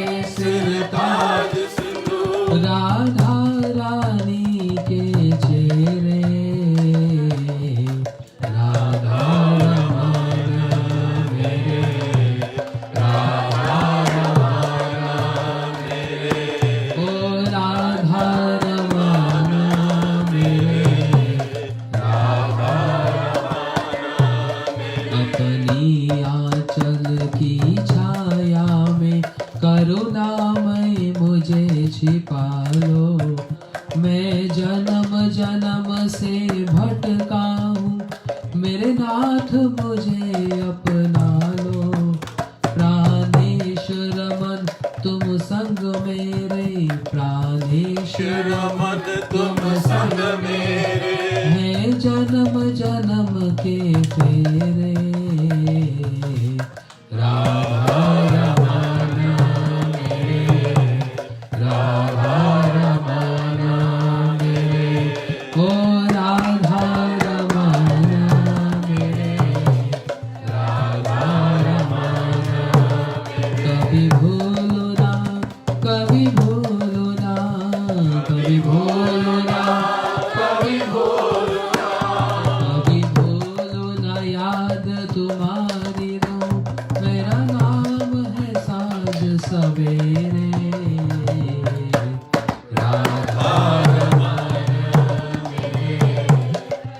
तेरी आंचल की छाया में करुणामय मुझे छिपा लो। मैं जन्म जन्म से भटका हूँ, मेरे नाथ मुझे अपना लो। प्राणेश्वर मन तुम संग मेरे, प्राणेश्वर मन तुम संग मेरे, है जन्म जन्म के फेरे। राधा रमाना मेरे, राधा रमाना मेरे, ओ राधा रमाना मेरे, राधा रमाना। कभी भूलो ना, कभी भूलो ना, कभी भूलो ना, कभी भूलो ना, कभी भूलो ना याद तुम्हारी रो। मेरा नाम है साँझ सवेरे। राधा रमाना मेरे,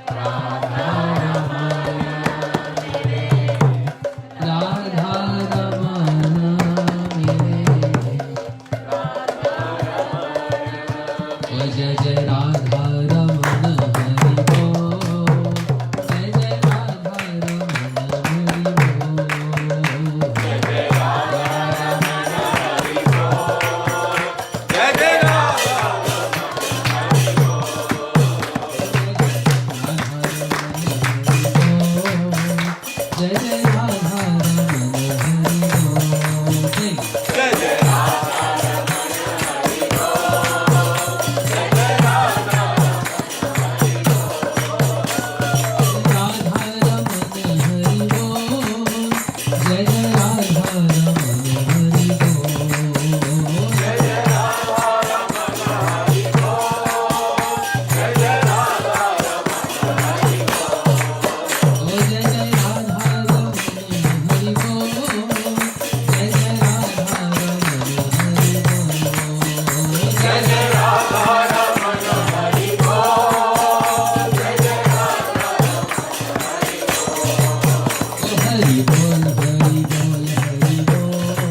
राधा रमाना मेरे, राधा रमाना मेरे, ओ जय जय राधा रमन हरि बोल, जय जय राधा रमन हरि बोल, जय जय राधा रमन हरि बोल, जय जय राधा जय जय राधा रमन हरि बोल। जय जय राधा रमन हरि बोल, जय जय राधा रमन हरि बोल, जय जय ओ जय जय राधा रमन हरि बोल, जय जय राधा रमन हरि बोल, जय जय राधा रमन हरि बोल, जय जय राधा ओ हरि बोल हरि बोल हरि बोल,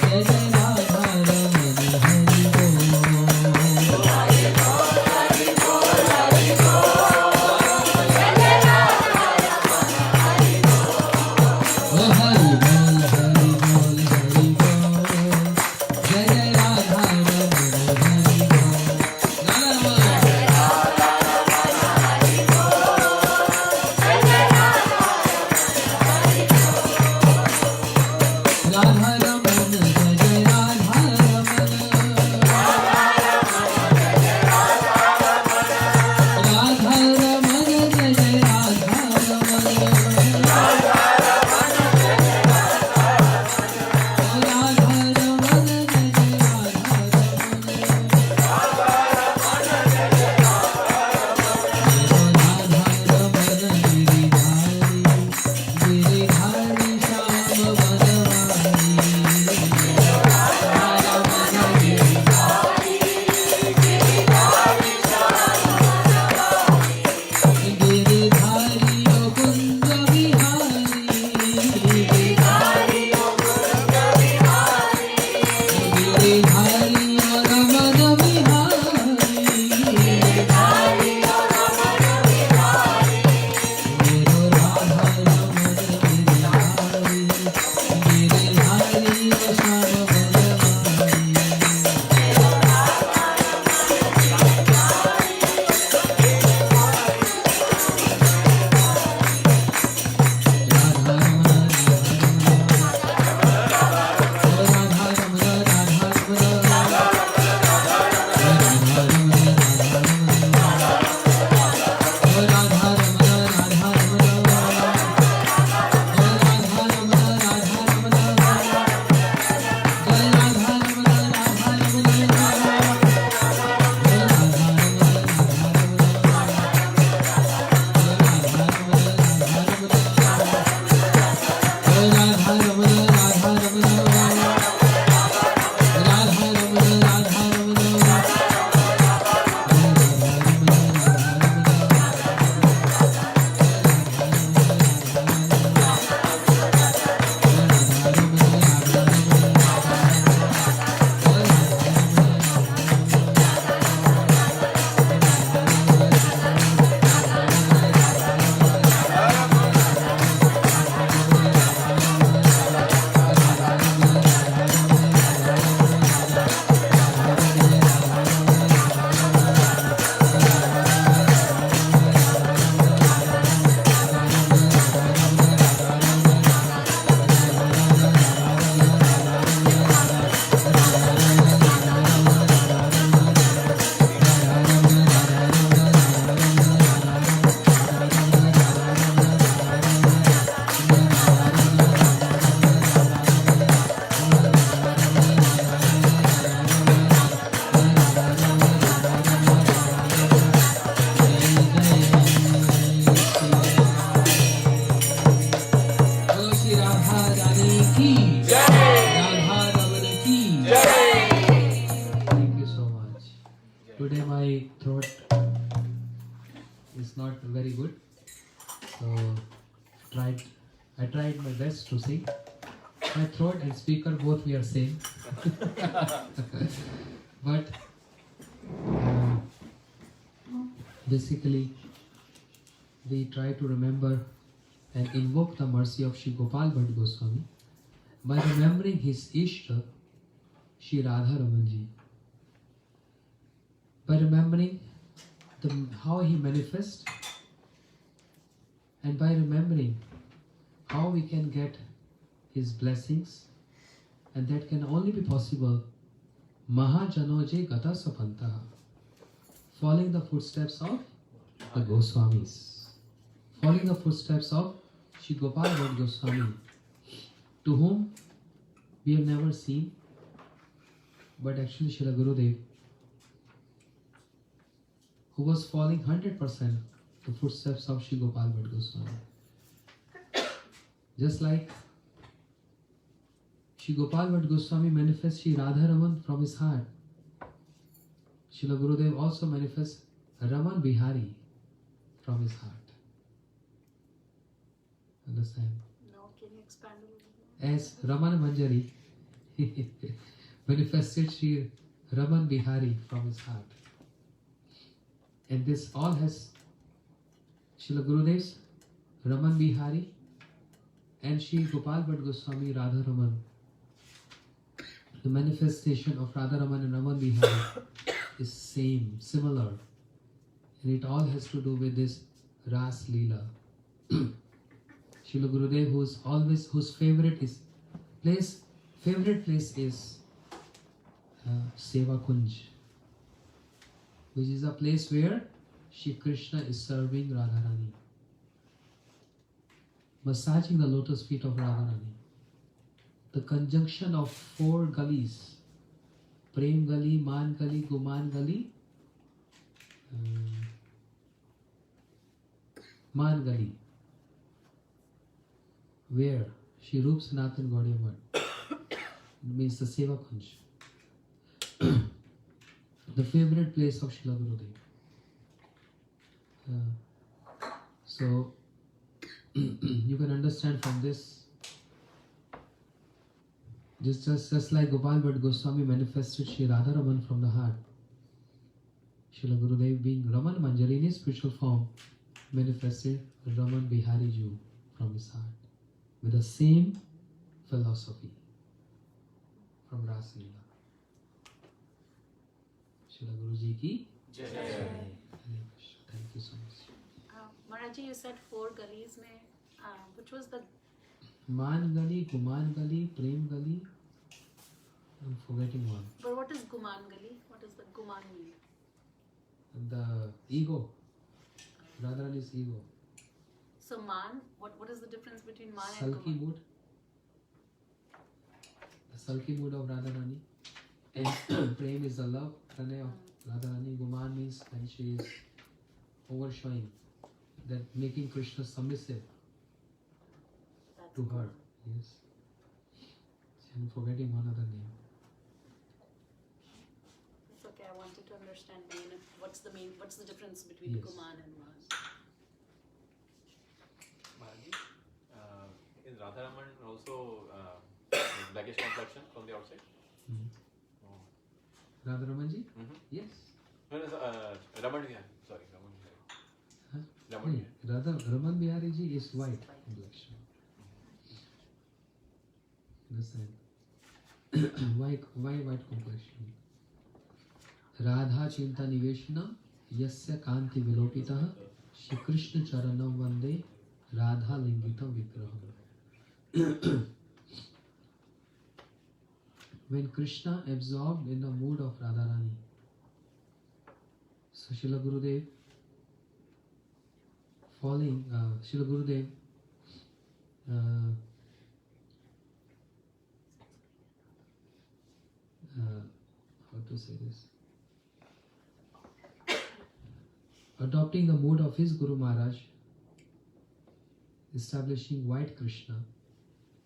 जय जय राधा रमन हरि बोल, ओ हरि बोल हरि बोल हरि बोल, जय जय राधा रमन हरि बोल। Narayan Radha Rani ki Radha Raman ki Thank you so much. Today my throat is not very good, so I tried my best to sing. My throat and speaker both we are same. But basically we try to remember and invoke the mercy of Shri Gopal Bhatt Goswami by remembering his Ishta, Shri Radha Ramanji. By remembering how he manifests, and by remembering how we can get his blessings, and that can only be possible Mahajanoje Gata Sapantaha, following the footsteps of the Goswamis, following the footsteps of Shri Gopal Bhatt Goswami, to whom we have never seen, but actually Srila Gurudev, who was following 100% the footsteps of Shri Gopal Bhatt Goswami. Just like Shri Gopal Bhatt Goswami manifests Shri Radha Raman from his heart, Srila Gurudev also manifests Raman Bihari from his heart. Understand? No, can you expand a little more? As Raman Manjari manifested Shri Raman Bihari from his heart. And this all has Srila Gurudev's Raman Bihari and Shri Gopal Bhatt Goswami Radha Raman. The manifestation of Radha Raman and Raman Bihari is same, similar. And it all has to do with this Ras Leela. Srila Gurudev, whose favorite place is Seva Kunj, which is a place where Shri Krishna is serving Radharani, massaging the lotus feet of Radharani. The conjunction of 4 gullies, Prem Gali, Man Gali, Guman Gali, Man Gali, where Shri Rup Sanatan Gaudiya Math means the Seva Kunj, the favorite place of Srila Gurudev. So you can understand from this, just like Gopal Bhatt Goswami manifested Shri Radha Raman from the heart, Srila Gurudev, being Raman Manjari in his spiritual form, manifested Raman Bihari Ju from his heart with the same philosophy from Ras Leela. Srila Guruji ki Jai. Thank you so much. Maharaj, you said 4 gullies mein, which was the Man Gali, Guman Gali, Prem Gali. I'm forgetting one. But what is Guman Gali? What does the Guman mean? The ego. Radharani's ego. So Man, what is the difference between Man and Sulky Guman? mood. The sulky mood of Radharani. And Prem is the love, Pranay of Radharani. Guman means when she is overshowing, that making Krishna submissive to her. Yes. I'm forgetting one other name. It's okay, I wanted to understand what's the difference between Yes. Guman and Man? Maharaj, is Radharaman also blackish complexion from the outside? Mm-hmm. Oh. Radharamanji? Mm-hmm. Yes. No, Raman Bihari. Sorry, Raman Bihari. Huh? Raman Bihari. Raman Bihari ji is white complexion. Understand? Why white complexion? Radha Chinta Niveshanam Yasya Kanti Vilopitah Shri Krishna Charanam Vande Radha Lingitam Vigraham. When Krishna absorbed in the mood of Radharani, so Srila Gurudev Srila Gurudev how to say this? Adopting the mood of his Guru Maharaj, establishing white Krishna,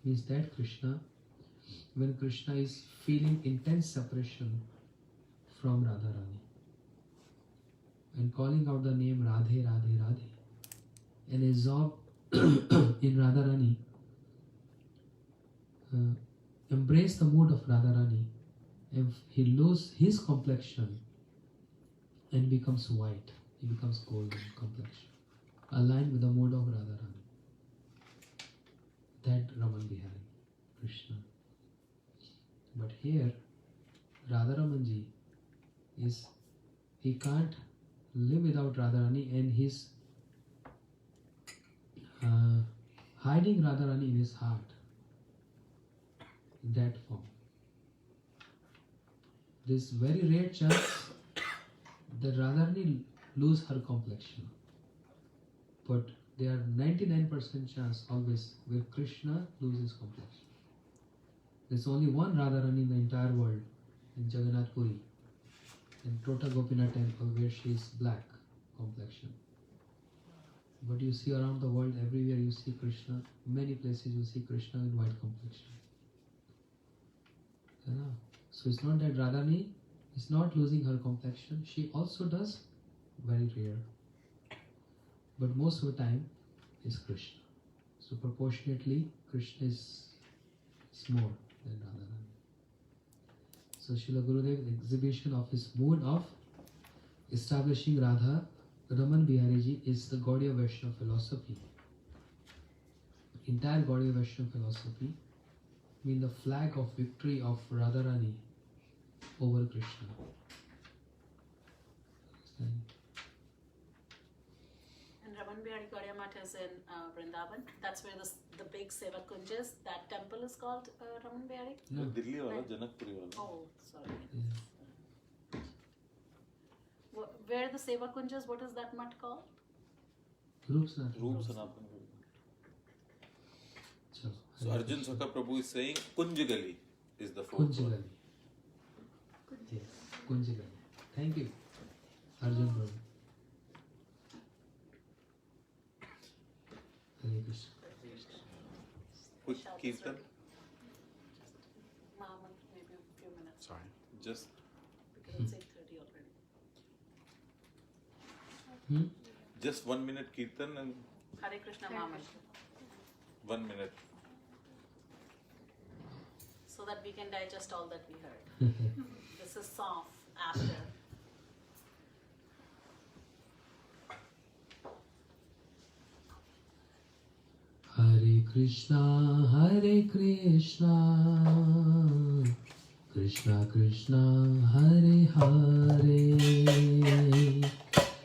means that Krishna, when Krishna is feeling intense separation from Radharani and calling out the name Radhe, Radhe, Radhe, and absorbed in Radharani, embrace the mood of Radharani, and he loses his complexion and becomes white. He becomes golden complexion, aligned with the mood of Radharani. That Raman Bihari, Krishna. But here, Radharamanji is, he can't live without Radharani, and he's hiding Radharani in his heart. In that form. This very rare chance that Radharani lose her complexion. But there are 99% chance always where Krishna loses complexion. There's only one Radharani in the entire world, in Jagannath Puri, in Tota Gopinath temple, where she is black complexion. But you see around the world, everywhere you see Krishna, many places you see Krishna in white complexion. So it's not that Radharani is not losing her complexion, she also does, very rare. But most of the time is Krishna. So proportionately, Krishna is more than Radharani. So Srila Gurudev, exhibition of his mood of establishing Radha, Raman Bihariji is the Gaudiya Vaishnava philosophy. Entire Gaudiya Vaishnava philosophy mean the flag of victory of Radharani over Krishna. And Raman Bihari Gaudiya Math is in Vrindavan. That's where the big Seva Kunj is. That temple is called Raman Bihari? No. Delhi wala, Janakpuri wala. Oh, sorry. Yeah. Where the Seva Kunj is, what is that mutt called? Roop Sanatana. Roop Sanatana. Chalo. So Arjun Sakha Prabhu is saying Kunjagali is the fourth one. Kunjagali. Yes, Kunjagali. Thank you, Arjun Prabhu. Hare Krishna. Quick Kirtan, Mahamant, maybe a few minutes. Sorry. just Because it's 8:30 already. Hmm? just 1 minute Kirtan and Hare Krishna Mahamant. 1 minute. So that we can digest all that we heard. This is soft after. Hare Krishna, Hare Krishna, Krishna Krishna, Hare Hare,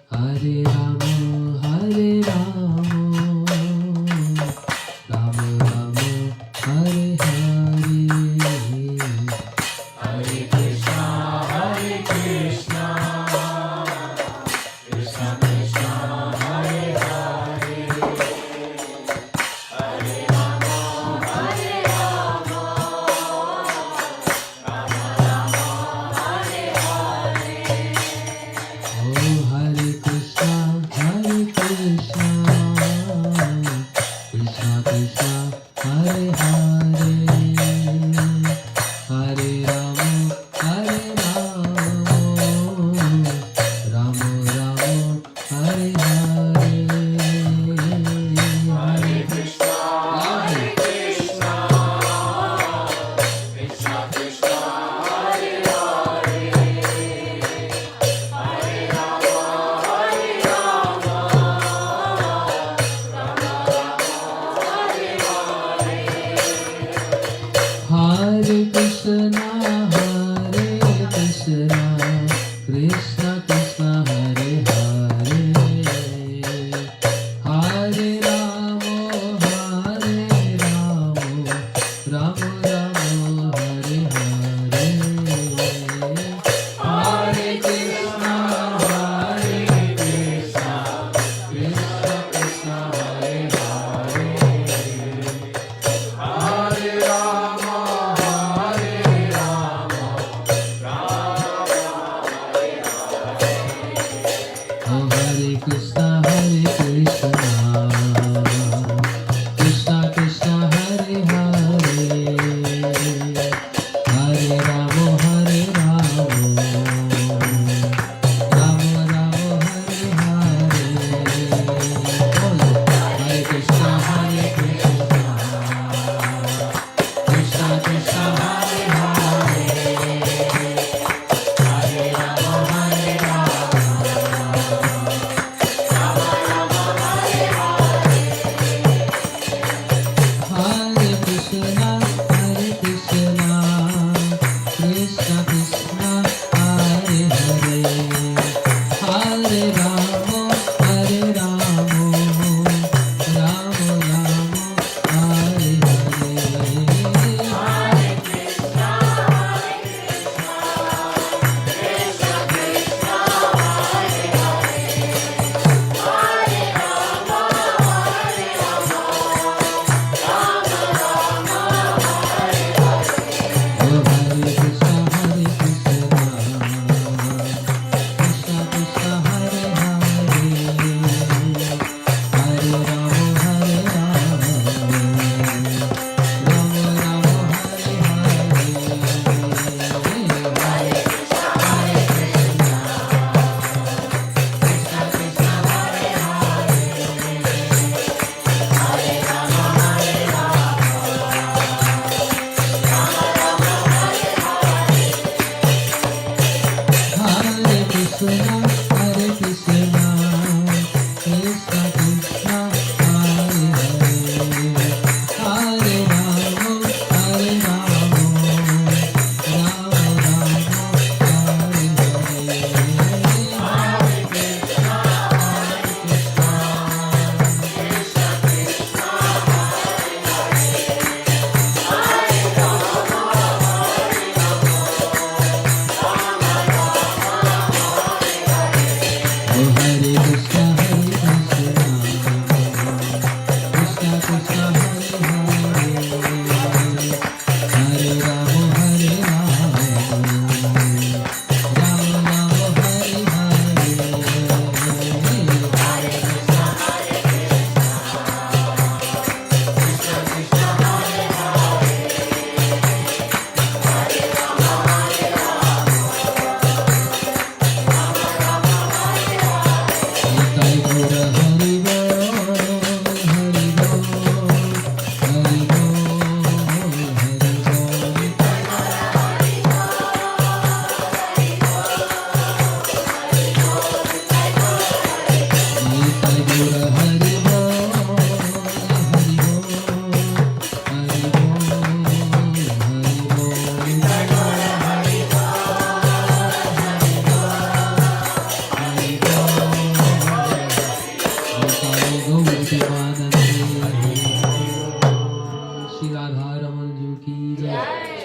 Hare Rama, Hare Rama, Rama Rama, Hare Hare, Hare Krishna, Hare Krishna, Krishna Krishna, Hare Hare.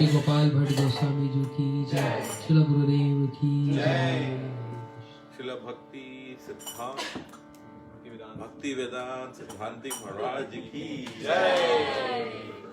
Shri Gopal Bhatt Goswami ji की जय, श्रील गुरुदेव की जय। शिल भक्ति सिद्धांत भक्ति वेदांत सिद्धांति महाराज की जय।